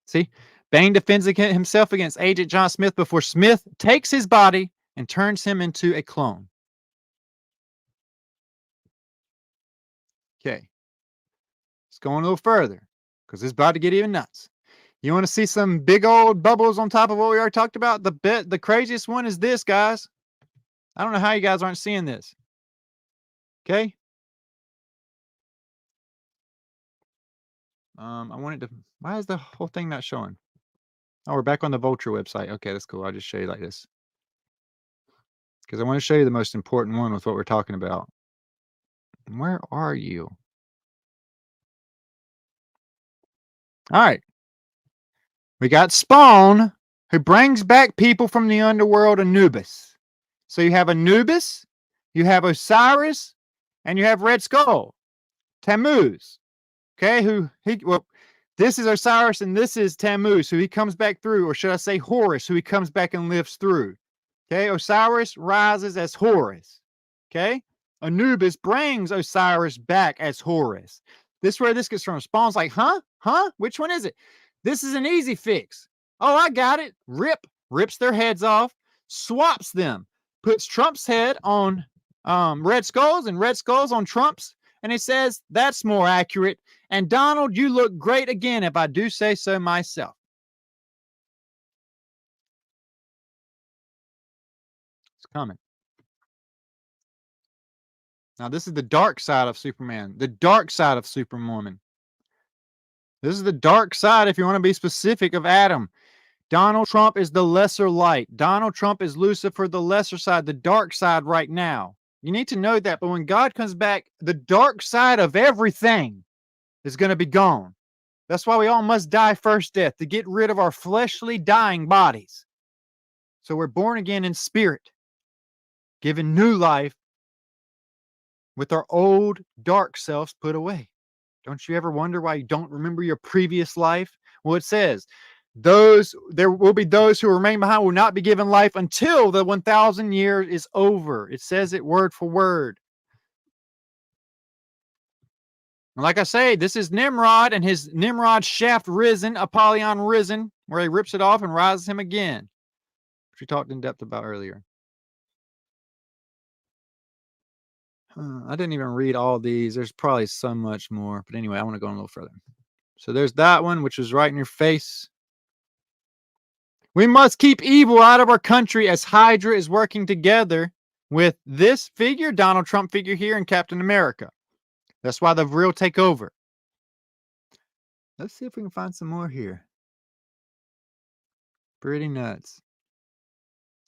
see, Bane defends himself against Agent John Smith before Smith takes his body and turns him into a clone. Okay, let's go on a little further because it's about to get even nuts. You want to see some big old bubbles on top of what we already talked about? The craziest one is this, guys. I don't know how you guys aren't seeing this. Okay? I wanted to. Why is the whole thing not showing? Oh, we're back on the Vulture website. Okay, that's cool. I'll just show you like this because I want to show you the most important one with what we're talking about. Where are you? All right. We got Spawn, who brings back people from the underworld Anubis. So you have Anubis, you have Osiris, and you have Red Skull, Tammuz. Okay, this is Osiris and this is Tammuz, who he comes back through, or should I say Horus, who he comes back and lives through. Okay, Osiris rises as Horus. Okay, Anubis brings Osiris back as Horus. This is where this gets from. Spawn's like, huh? Which one is it? This is an easy fix. Oh, I got it. Rips their heads off, swaps them, puts Trump's head on Red Skulls and Red Skulls on Trump's, and he says, that's more accurate. And Donald, you look great again, if I do say so myself. It's coming. Now, this is the dark side of Superman, the dark side of Superwoman. This is the dark side, if you want to be specific, of Adam. Donald Trump is the lesser light. Donald Trump is Lucifer, the lesser side, the dark side right now. You need to know that. But when God comes back, the dark side of everything is going to be gone. That's why we all must die first death, to get rid of our fleshly dying bodies. So we're born again in spirit, given new life with our old dark selves put away. Don't you ever wonder why you don't remember your previous life? Well, it says, there will be those who remain behind will not be given life until the 1,000 years is over. It says it word for word. And like I say, this is Nimrod and his Nimrod shaft risen, Apollyon risen, where he rips it off and rises him again, which we talked in depth about earlier. I didn't even read all these. There's probably so much more. But anyway, I want to go a little further. So there's that one, which is right in your face. We must keep evil out of our country as Hydra is working together with this figure, Donald Trump figure here, and Captain America. That's why the real take over. Let's see if we can find some more here. Pretty nuts.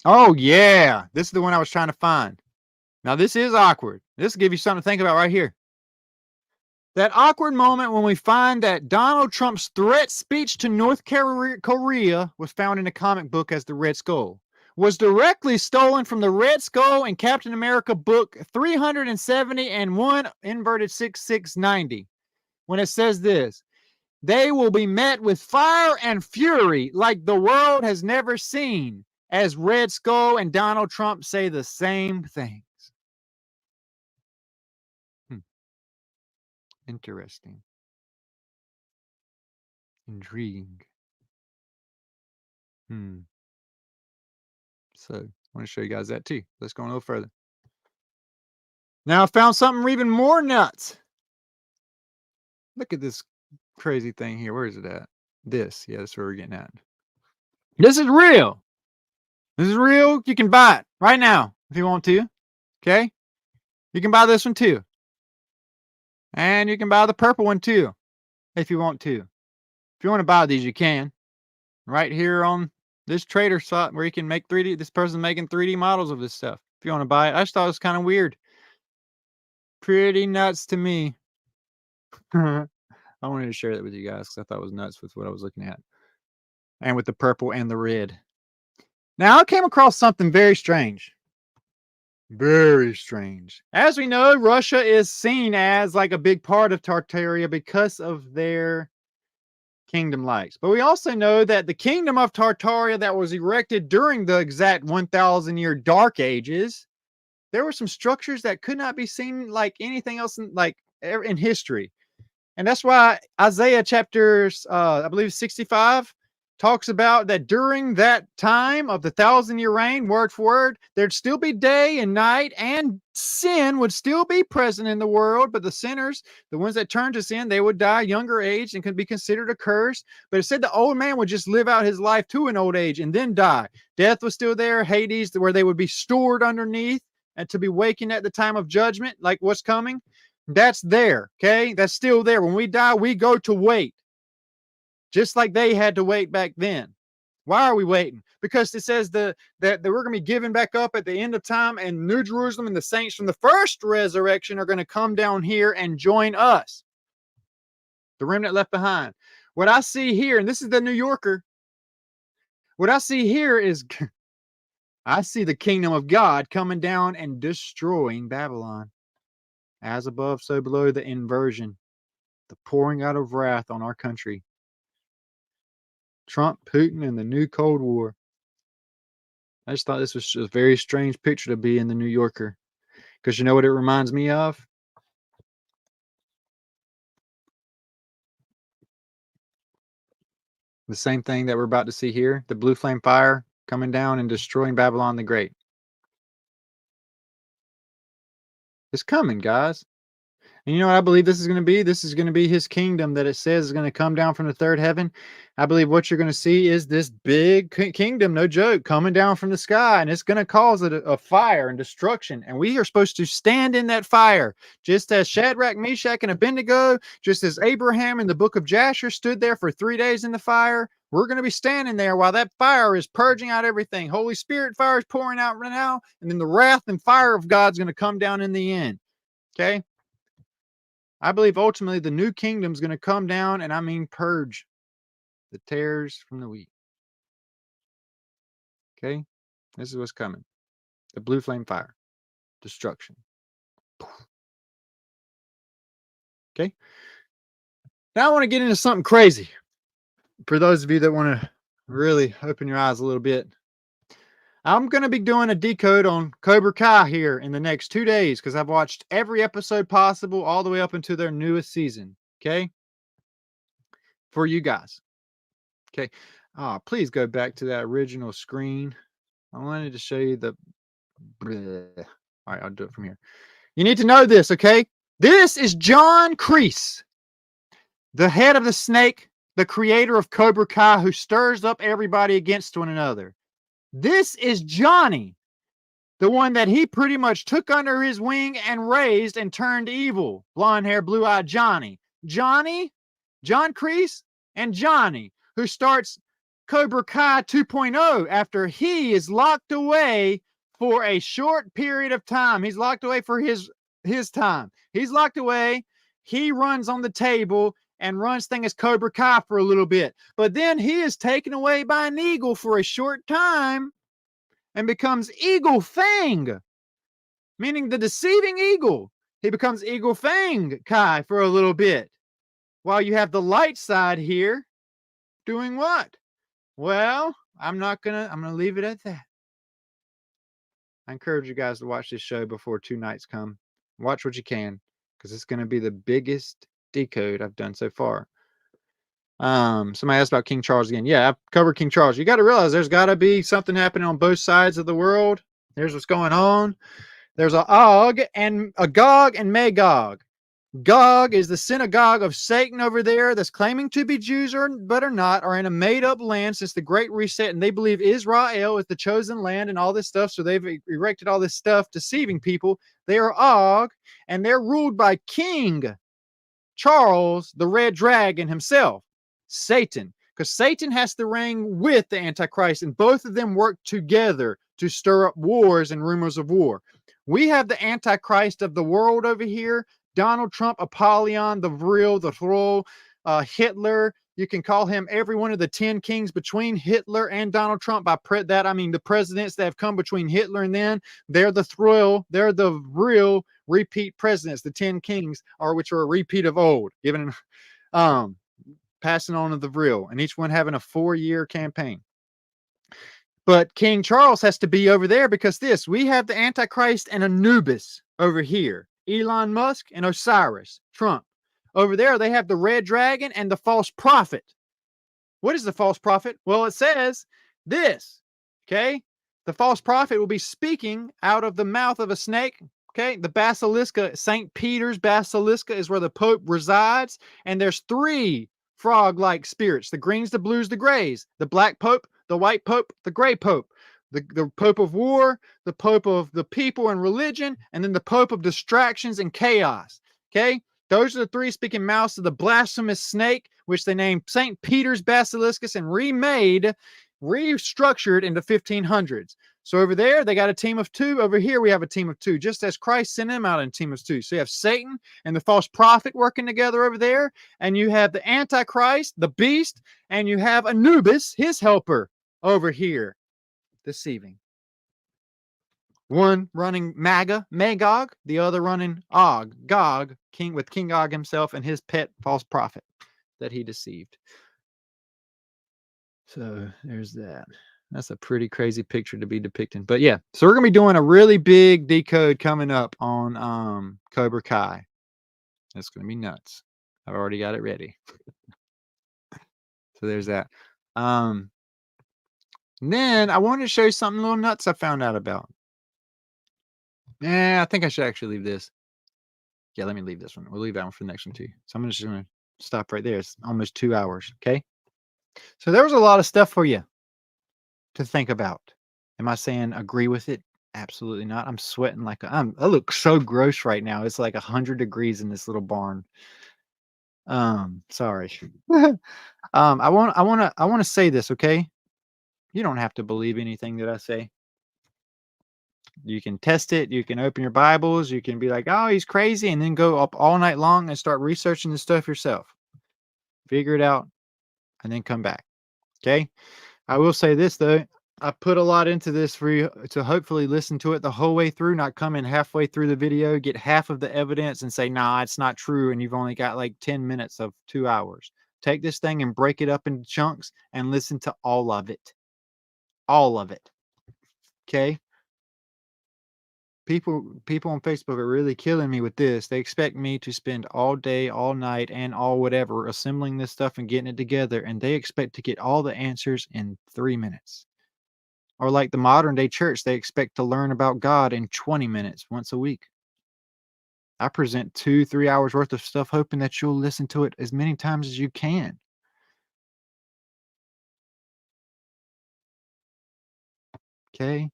Oh, yeah. This is the one I was trying to find. Now, this is awkward. This will give you something to think about right here. That awkward moment when we find that Donald Trump's threat speech to North Korea was found in a comic book as the Red Skull, was directly stolen from the Red Skull and Captain America book 370 and 1 inverted 6690. When it says this, they will be met with fire and fury like the world has never seen, as Red Skull and Donald Trump say the same things. Interesting. Intriguing. So, I want to show you guys that too. Let's go a little further. Now, I found something even more nuts. Look at this crazy thing here. Where is it at? This. Yeah, that's where we're getting at. This is real. This is real. You can buy it right now if you want to. Okay? You can buy this one too. And you can buy the purple one too, if you want to. If you want to buy these, you can. Right here on this trader site where you can make 3D. This person's making 3D models of this stuff. If you want to buy it. I just thought it was kind of weird. Pretty nuts to me. I wanted to share that with you guys because I thought it was nuts with what I was looking at. And with the purple and the red. Now, I came across something very strange. Very strange. As we know, Russia is seen as like a big part of Tartaria because of their kingdom likes. But we also know that the kingdom of Tartaria that was erected during the exact 1,000 year dark ages, there were some structures that could not be seen like anything else in history. And that's why Isaiah chapters, I believe 65, talks about that during that time of the 1,000 year reign, word for word, there'd still be day and night, and sin would still be present in the world. But the sinners, the ones that turned to sin, they would die younger age and could be considered a curse. But it said the old man would just live out his life to an old age and then die. Death was still there, Hades, where they would be stored underneath and to be waking at the time of judgment, like what's coming. That's there, okay? That's still there. When we die, we go to wait. just like they had to wait back then. Why are we waiting? Because it says that we're going to be given back up at the end of time, and New Jerusalem and the saints from the first resurrection are going to come down here and join us, the remnant left behind. What I see here, and this is the New Yorker, what I see here is I see the kingdom of God coming down and destroying Babylon. As above, so below, the inversion, the pouring out of wrath on our country. Trump, Putin, and the new Cold War. I just thought this was a very strange picture to be in the New Yorker. Because you know what it reminds me of? The same thing that we're about to see here. The blue flame fire coming down and destroying Babylon the Great. It's coming, guys. And you know what I believe this is going to be? This is going to be his kingdom that it says is going to come down from the third heaven. I believe what you're going to see is this big kingdom, no joke, coming down from the sky. And it's going to cause a fire and destruction. And we are supposed to stand in that fire. Just as Shadrach, Meshach, and Abednego, just as Abraham in the book of Jasher stood there for 3 days in the fire, we're going to be standing there while that fire is purging out everything. Holy Spirit fire is pouring out right now. And then the wrath and fire of God's going to come down in the end. Okay? I believe ultimately the new kingdom is going to come down, and I mean purge the tares from the wheat. Okay? This is what's coming. The blue flame fire. Destruction. Okay? Now I want to get into something crazy. For those of you that want to really open your eyes a little bit. I'm going to be doing a decode on Cobra Kai here in the next 2 days because I've watched every episode possible all the way up into their newest season. Okay? For you guys. Okay. Please go back to that original screen. I wanted to show you the... All right, I'll do it from here. You need to know this, okay? This is John Kreese, the head of the snake, the creator of Cobra Kai, who stirs up everybody against one another. This is Johnny, the one that he pretty much took under his wing and raised and turned evil. Blonde hair, blue eyed Johnny. John Kreese, and Johnny, who starts Cobra Kai 2.0 after he is locked away for a short period of time. He's locked away for his time. He's locked away. He runs on the table and runs things as Cobra Kai for a little bit. But then he is taken away by an eagle for a short time and becomes Eagle Fang, meaning the deceiving eagle. He becomes Eagle Fang Kai for a little bit. While you have the light side here doing what? Well, I'm going to leave it at that. I encourage you guys to watch this show before 2 nights come. Watch what you can, because it's going to be the biggest decode I've done so far. Somebody asked about King Charles again. Yeah, I've covered King Charles. You got to realize there's got to be something happening on both sides of the world. Here's what's going on. There's a Gog and Magog. Gog is the synagogue of Satan over there that's claiming to be Jews but are not, are in a made-up land since the Great Reset, and they believe Israel is the chosen land and all this stuff, so they've erected all this stuff, deceiving people. They are Og, and they're ruled by King Charles, the Red Dragon himself, Satan, because Satan has to reign with the Antichrist, and both of them work together to stir up wars and rumors of war. We have the Antichrist of the world over here, Donald Trump, Apollyon, the Vril, the Thrall, Hitler. You can call him every one of the 10 kings between Hitler and Donald Trump. By that, I mean the presidents that have come between Hitler and then. They're the Thrall. They're the real repeat presidents, the 10 kings, which are a repeat of old, passing on of the Vril, and each one having a 4-year campaign. But King Charles has to be over there because we have the Antichrist and Anubis over here. Elon Musk and Osiris, Trump. Over there, they have the Red Dragon and the false prophet. What is the false prophet? Well, it says this, okay? The false prophet will be speaking out of the mouth of a snake, okay? The Basilica, St. Peter's Basilica is where the Pope resides, and there's 3 frog-like spirits, the greens, the blues, the grays, the black Pope, the white Pope, the gray Pope. The Pope of war, the Pope of the people and religion, and then the Pope of distractions and chaos. Okay? Those are the 3 speaking mouths of the blasphemous snake, which they named St. Peter's Basiliscus and restructured in the 1500s. So over there, they got a team of two. Over here, we have a team of two, just as Christ sent them out in a team of two. So you have Satan and the false prophet working together over there, and you have the Antichrist, the beast, and you have Anubis, his helper, over here, deceiving. One running Magog, the other running Gog, King Og himself and his pet false prophet that he deceived. So there's that. That's a pretty crazy picture to be depicting. But yeah, so we're gonna be doing a really big decode coming up on Cobra Kai. It's gonna be nuts. I've already got it ready. So there's that. Then I wanted to show you something a little nuts I found out about. Yeah, I think I should actually leave this. Yeah, let me leave this one. We'll leave that one for the next one too. So I'm just gonna stop right there. It's almost 2 hours. Okay. So there was a lot of stuff for you to think about. Am I saying agree with it? Absolutely not. I'm sweating like I look so gross right now. It's like 100 degrees in this little barn. Sorry. I want to say this, okay? You don't have to believe anything that I say. You can test it. You can open your Bibles. You can be like, oh, he's crazy, and then go up all night long and start researching the stuff yourself. Figure it out, and then come back. Okay? I will say this, though. I put a lot into this for you to hopefully listen to it the whole way through, not come in halfway through the video, get half of the evidence and say, nah, it's not true. And you've only got like 10 minutes of 2 hours. Take this thing and break it up into chunks and listen to all of it. All of it. Okay. People on Facebook are really killing me with this. They expect me to spend all day, all night, and all whatever assembling this stuff and getting it together. And they expect to get all the answers in 3 minutes. Or like the modern day church, they expect to learn about God in 20 minutes once a week. I present 2-3 hours worth of stuff, hoping that you'll listen to it as many times as you can. Okay?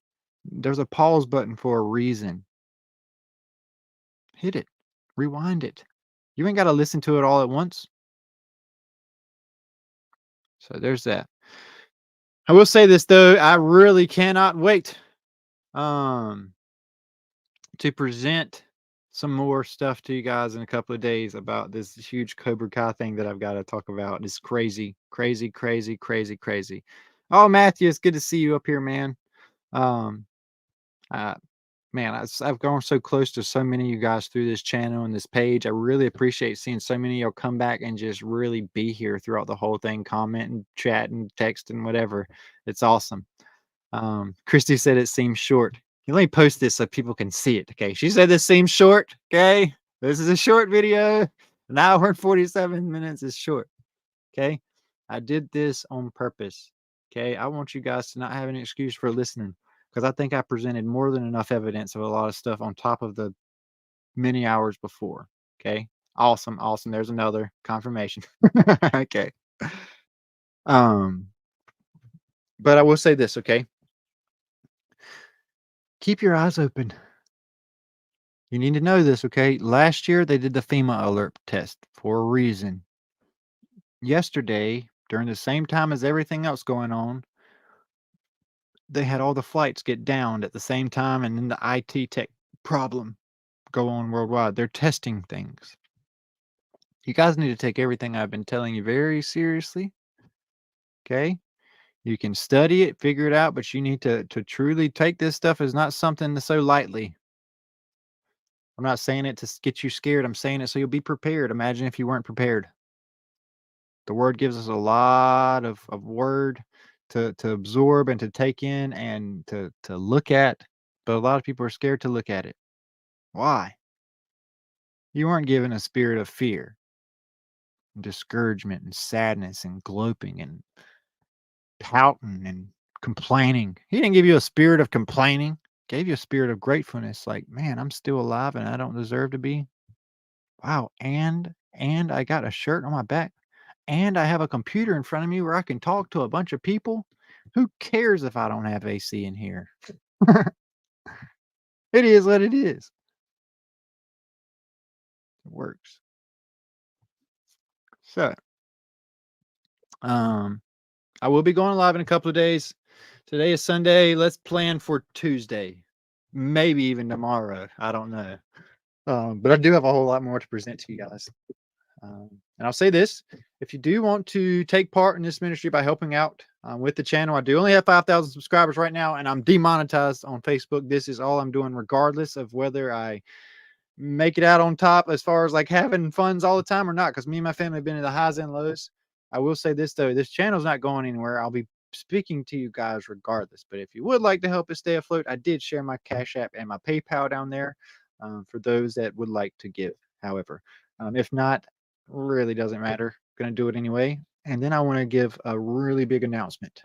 There's a pause button for a reason. Hit it. Rewind it. You ain't got to listen to it all at once. So there's that. I will say this, though. I really cannot wait to present some more stuff to you guys in a couple of days about this huge Cobra Kai thing that I've got to talk about. It's crazy, crazy, crazy, crazy, crazy. Oh, Matthew, it's good to see you up here, man. Man, I've gone so close to so many of you guys through this channel and this page. I really appreciate seeing so many of y'all come back and just really be here throughout the whole thing, comment and chat and text and whatever. It's awesome. Christy said it seems short. Let me post this so people can see it. Okay. She said this seems short. Okay. This is a short video. An hour and 47 minutes is short. Okay. I did this on purpose. Okay. I want you guys to not have an excuse for listening because I think I presented more than enough evidence of a lot of stuff on top of the many hours before. Okay. Awesome. Awesome. There's another confirmation. Okay. But I will say this. Okay. Keep your eyes open. You need to know this, okay? Last year, they did the FEMA alert test for a reason. Yesterday, during the same time as everything else going on, they had all the flights get downed at the same time, and then the IT tech problem go on worldwide. They're testing things. You guys need to take everything I've been telling you very seriously, okay? You can study it, figure it out, but you need to truly take this stuff as not something to so lightly. I'm not saying it to get you scared. I'm saying it so you'll be prepared. Imagine if you weren't prepared. The word gives us a lot of word to absorb and to take in and to look at, but a lot of people are scared to look at it. Why? You weren't given a spirit of fear, and discouragement, and sadness, and gloating, and pouting, and complaining. He didn't give you a spirit of complaining. Gave you a spirit of gratefulness, like, man, I'm still alive and I don't deserve to be. Wow. And I got a shirt on my back and I have a computer in front of me where I can talk to a bunch of people. Who cares if I don't have AC in here? It is what it is. It works. So I will be going live in a couple of days. Today is Sunday. Let's plan for Tuesday, maybe even tomorrow. I don't know. But I do have a whole lot more to present to you guys. And I'll say this, if you do want to take part in this ministry by helping out with the channel, I do only have 5,000 subscribers right now, and I'm demonetized on Facebook. This is all I'm doing, regardless of whether I make it out on top as far as like having funds all the time or not, because me and my family have been in the highs and lows. I will say this though, this channel's not going anywhere. I'll be speaking to you guys regardless. But if you would like to help it stay afloat, I did share my Cash App and my PayPal down there for those that would like to give. However, if not, really doesn't matter. Gonna do it anyway. And then I want to give a really big announcement.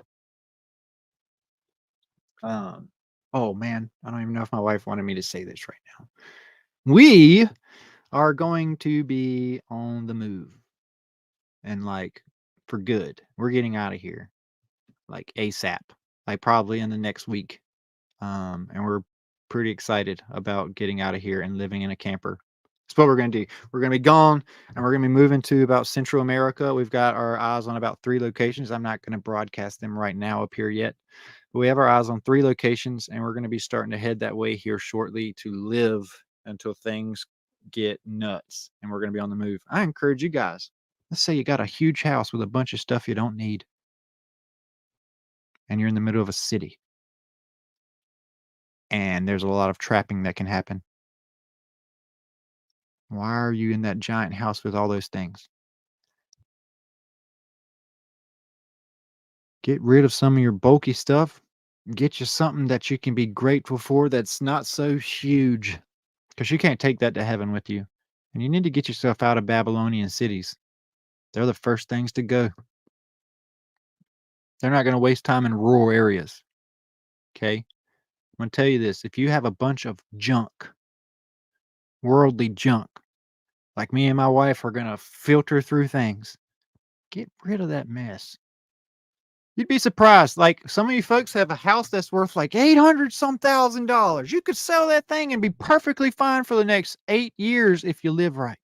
Oh man, I don't even know if my wife wanted me to say this right now. We are going to be on the move, and like for good. We're getting out of here like ASAP, like probably in the next week. And we're pretty excited about getting out of here and living in a camper. That's what we're going to do. We're going to be gone, and we're going to be moving to about Central America. We've got our eyes on about 3 locations. I'm not going to broadcast them right now up here yet, but we have our eyes on 3 locations, and we're going to be starting to head that way here shortly to live until things get nuts, and we're going to be on the move. I encourage you guys. Let's say you got a huge house with a bunch of stuff you don't need, and you're in the middle of a city, and there's a lot of trapping that can happen. Why are you in that giant house with all those things? Get rid of some of your bulky stuff. Get you something that you can be grateful for that's not so huge, because you can't take that to heaven with you. And you need to get yourself out of Babylonian cities. They're the first things to go. They're not going to waste time in rural areas. Okay? I'm going to tell you this. If you have a bunch of junk, worldly junk, like me and my wife are going to filter through things, get rid of that mess. You'd be surprised. Like some of you folks have a house that's worth like 800 some $1,000. You could sell that thing and be perfectly fine for the next 8 years if you live right.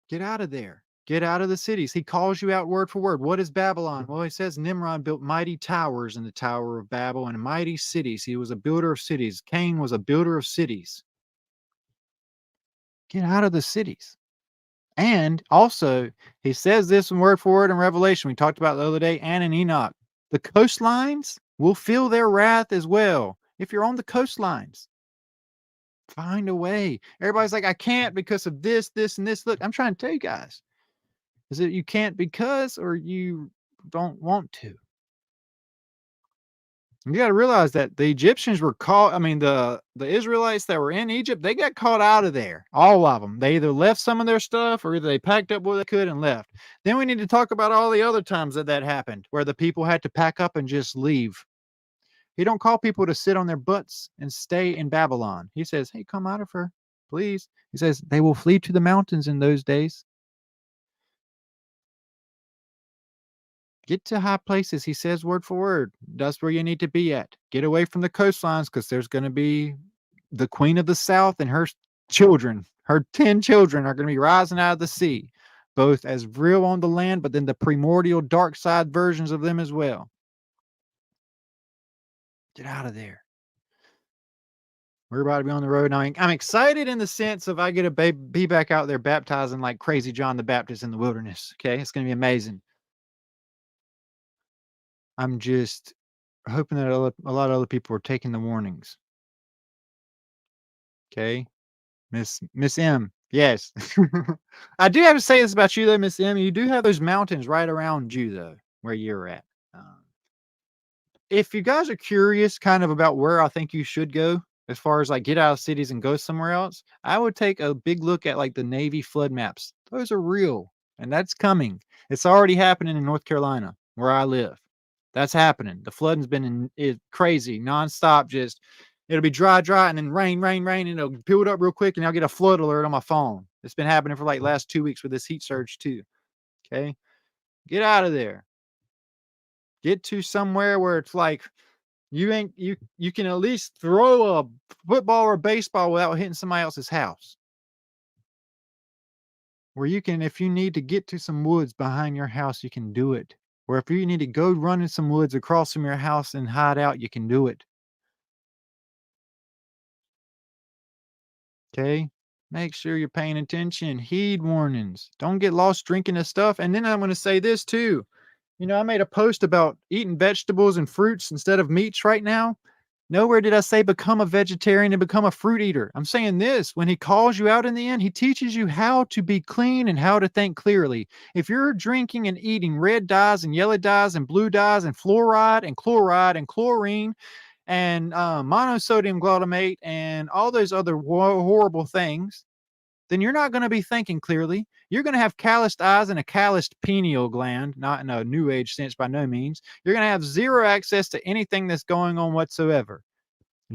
Get out of there. Get out of the cities. He calls you out word for word. What is Babylon? Well, he says Nimrod built mighty towers in the Tower of Babel and mighty cities. He was a builder of cities. Cain was a builder of cities. Get out of the cities. And also, he says this in word for word in Revelation. We talked about the other day, and in Enoch. The coastlines will feel their wrath as well. If you're on the coastlines, find a way. Everybody's like, I can't because of this, this, and this. Look, I'm trying to tell you guys. Is it you can't because, or you don't want to? You got to realize that the Egyptians were caught. I mean, the Israelites that were in Egypt, they got caught out of there. All of them. They either left some of their stuff, or either they packed up what they could and left. Then we need to talk about all the other times that happened, where the people had to pack up and just leave. He don't call people to sit on their butts and stay in Babylon. He says, hey, come out of her, please. He says, they will flee to the mountains in those days. Get to high places. He says word for word. That's where you need to be at. Get away from the coastlines, because there's going to be the queen of the south and her children. Her 10 children are going to be rising out of the sea, both as real on the land, but then the primordial dark side versions of them as well. Get out of there. We're about to be on the road. I'm excited in the sense of I get to be back out there baptizing like crazy John the Baptist in the wilderness. Okay, it's going to be amazing. I'm just hoping that a lot of other people are taking the warnings. Okay, Miss M. Yes, I do have to say this about you though, Miss M. You do have those mountains right around you though, where you're at. If you guys are curious, kind of about where I think you should go, as far as like get out of cities and go somewhere else, I would take a big look at like the Navy flood maps. Those are real, and that's coming. It's already happening in North Carolina, where I live. That's happening. The flooding's been crazy, nonstop. Just it'll be dry, and then rain, and it'll build up real quick, and I'll get a flood alert on my phone. It's been happening for like last 2 weeks with this heat surge too. Okay, get out of there. Get to somewhere where it's like you can at least throw a football or baseball without hitting somebody else's house. where you can, if you need to get to some woods behind your house, you can do it. Or if you need to go run in some woods across from your house and hide out, you can do it. Okay? Make sure you're paying attention. Heed warnings. Don't get lost drinking this stuff. And then I'm going to say this too. You know, I made a post about eating vegetables and fruits instead of meats right now. Nowhere did I say become a vegetarian and become a fruit eater. I'm saying this, when he calls you out in the end, he teaches you how to be clean and how to think clearly. If you're drinking and eating red dyes and yellow dyes and blue dyes and fluoride and chloride and chlorine and monosodium glutamate and all those other horrible things, then you're not going to be thinking clearly. You're going to have calloused eyes and a calloused pineal gland, not in a new age sense by no means. You're going to have zero access to anything that's going on whatsoever.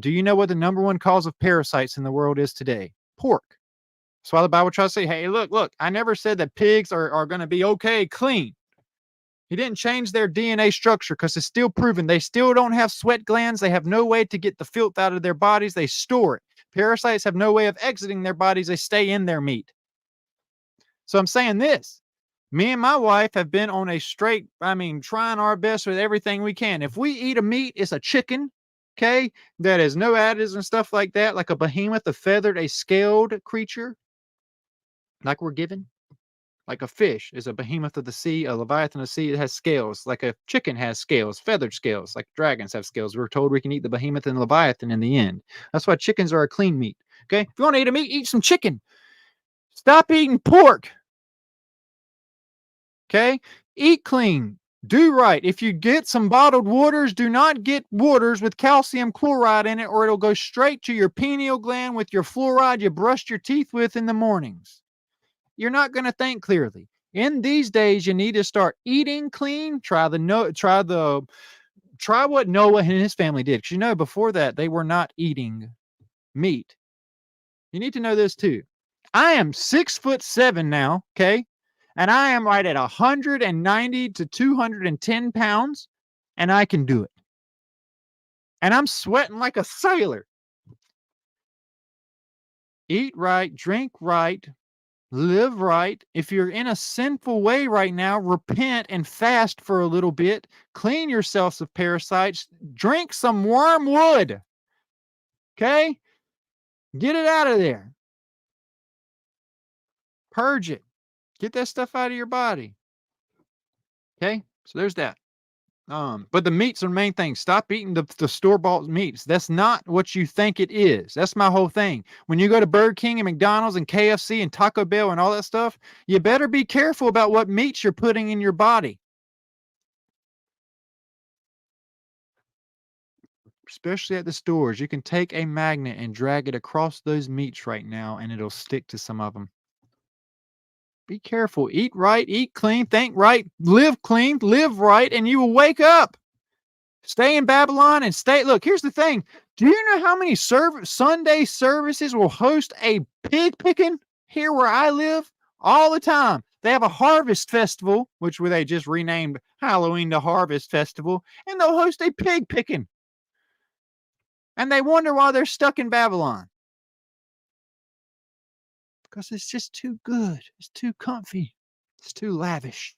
Do you know what the number one cause of parasites in the world is today? Pork. That's why the Bible tries to say, hey, look, I never said that pigs are going to be okay, clean. He didn't change their DNA structure because it's still proven they still don't have sweat glands. They have no way to get the filth out of their bodies. They store it. Parasites have no way of exiting their bodies. They stay in their meat. So I'm saying this. Me and my wife have been on a straight, trying our best with everything we can. If we eat a meat, it's a chicken, okay, that has no additives and stuff like that, like a behemoth, a feathered, a scaled creature, like we're given. Like a fish is a behemoth of the sea, a leviathan of the sea. It has scales. Like a chicken has scales, feathered scales. Like dragons have scales. We're told we can eat the behemoth and leviathan in the end. That's why chickens are a clean meat. Okay, if you want to eat a meat, eat some chicken. Stop eating pork. Okay, eat clean. Do right. If you get some bottled waters, do not get waters with calcium chloride in it, or it'll go straight to your pineal gland with your fluoride you brushed your teeth with in the mornings. You're not going to think clearly. In these days, you need to start eating clean. Try what Noah and his family did. Because you know, before that, they were not eating meat. You need to know this too. I am 6'7" now, okay? And I am right at 190 to 210 pounds, and I can do it. And I'm sweating like a sailor. Eat right, drink right, live right. If you're in a sinful way right now, repent and fast for a little bit. Clean yourselves of parasites. Drink some wormwood. Okay? Get it out of there. Purge it. Get that stuff out of your body. Okay? So there's that. But the meats are the main thing. Stop eating the store-bought meats. That's not what you think it is. That's my whole thing. When you go to Burger King and McDonald's and KFC and Taco Bell and all that stuff, you better be careful about what meats you're putting in your body. Especially at the stores. You can take a magnet and drag it across those meats right now, and it'll stick to some of them. Be careful. Eat right, eat clean, think right, live clean, live right, and you will wake up. Stay in Babylon and stay. Look, here's the thing. Do you know how many Sunday services will host a pig picking here where I live? All the time. They have a harvest festival, which they just renamed Halloween to Harvest Festival, and they'll host a pig picking. And they wonder why they're stuck in Babylon. Because it's just too good. It's too comfy. It's too lavish.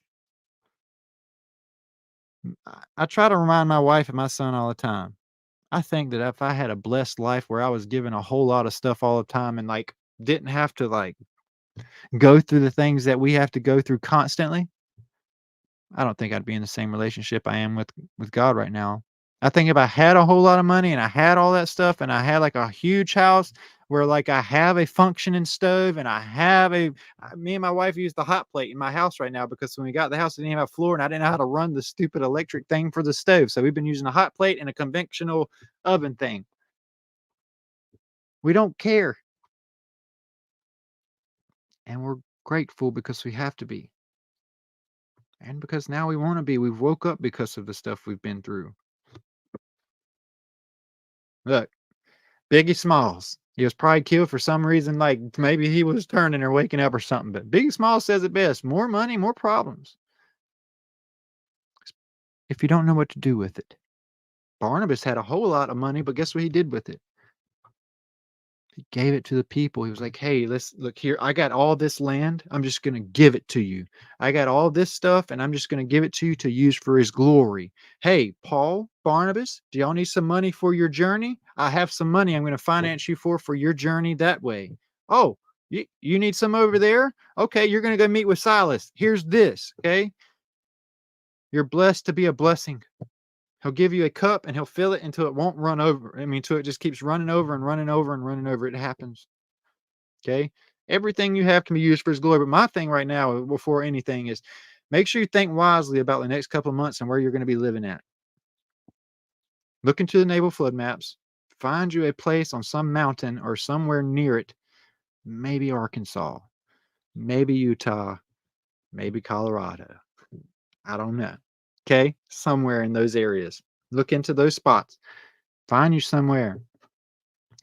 I try to remind my wife and my son all the time. I think that if I had a blessed life where I was given a whole lot of stuff all the time and didn't have to go through the things that we have to go through constantly, I don't think I'd be in the same relationship I am with God right now. I think if I had a whole lot of money and I had all that stuff and I had a huge house where I have a functioning stove and I have me and my wife use the hot plate in my house right now because when we got the house, it didn't have a floor and I didn't know how to run the stupid electric thing for the stove. So we've been using a hot plate and a conventional oven thing. We don't care. And we're grateful because we have to be. And because now we want to be. We've woke up because of the stuff we've been through. Look, Biggie Smalls. He was probably killed for some reason, maybe he was turning or waking up or something. But Biggie Smalls says it best. More money, more problems. If you don't know what to do with it. Barnabas had a whole lot of money, but guess what he did with it? He gave it to the people. He was like, hey, let's look here. I got all this land. I'm just going to give it to you. I got all this stuff and I'm just going to give it to you to use for his glory. Hey, Paul, Barnabas, do y'all need some money for your journey? I have some money I'm going to finance you for your journey that way. Oh, you need some over there? Okay, you're going to go meet with Silas. Here's this. Okay. You're blessed to be a blessing. He'll give you a cup and he'll fill it until it won't run over. I mean, until it just keeps running over and running over and running over. It happens. Okay. Everything you have can be used for his glory. But my thing right now, before anything, is make sure you think wisely about the next couple of months and where you're going to be living at. Look into the naval flood maps. Find you a place on some mountain or somewhere near it. Maybe Arkansas, maybe Utah, maybe Colorado. I don't know. Okay. Somewhere in those areas. Look into those spots. Find you somewhere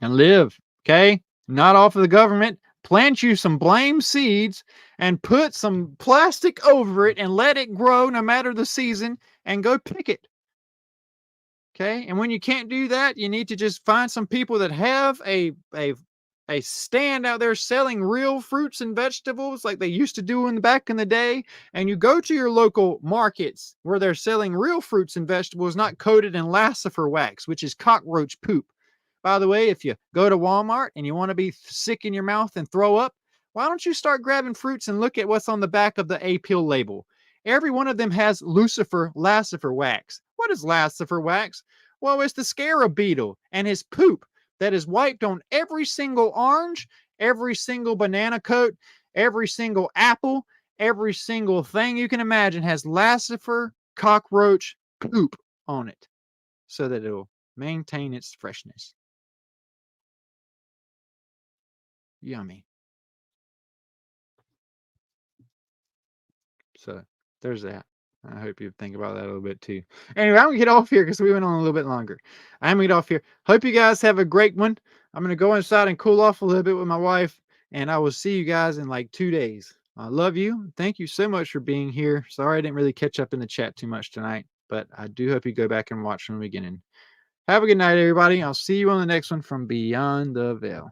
and live. Okay. Not off of the government. Plant you some blame seeds and put some plastic over it and let it grow no matter the season and go pick it. Okay. And when you can't do that, you need to just find some people that have a stand out there selling real fruits and vegetables like they used to do back in the day. And you go to your local markets where they're selling real fruits and vegetables, not coated in lacifer wax, which is cockroach poop. By the way, if you go to Walmart and you want to be sick in your mouth and throw up, why don't you start grabbing fruits and look at what's on the back of the A-pill label? Every one of them has lacifer wax. What is lacifer wax? Well, it's the scarab beetle and his poop that is wiped on every single orange, every single banana coat, every single apple, every single thing you can imagine has lacifer cockroach poop on it so that it'll maintain its freshness. Yummy. So there's that. I hope you think about that a little bit too. Anyway, I'm going to get off here because we went on a little bit longer. I'm going to get off here. Hope you guys have a great one. I'm going to go inside and cool off a little bit with my wife, and I will see you guys in like 2 days. I love you. Thank you so much for being here. Sorry I didn't really catch up in the chat too much tonight, but I do hope you go back and watch from the beginning. Have a good night, everybody. I'll see you on the next one from Beyond the Veil.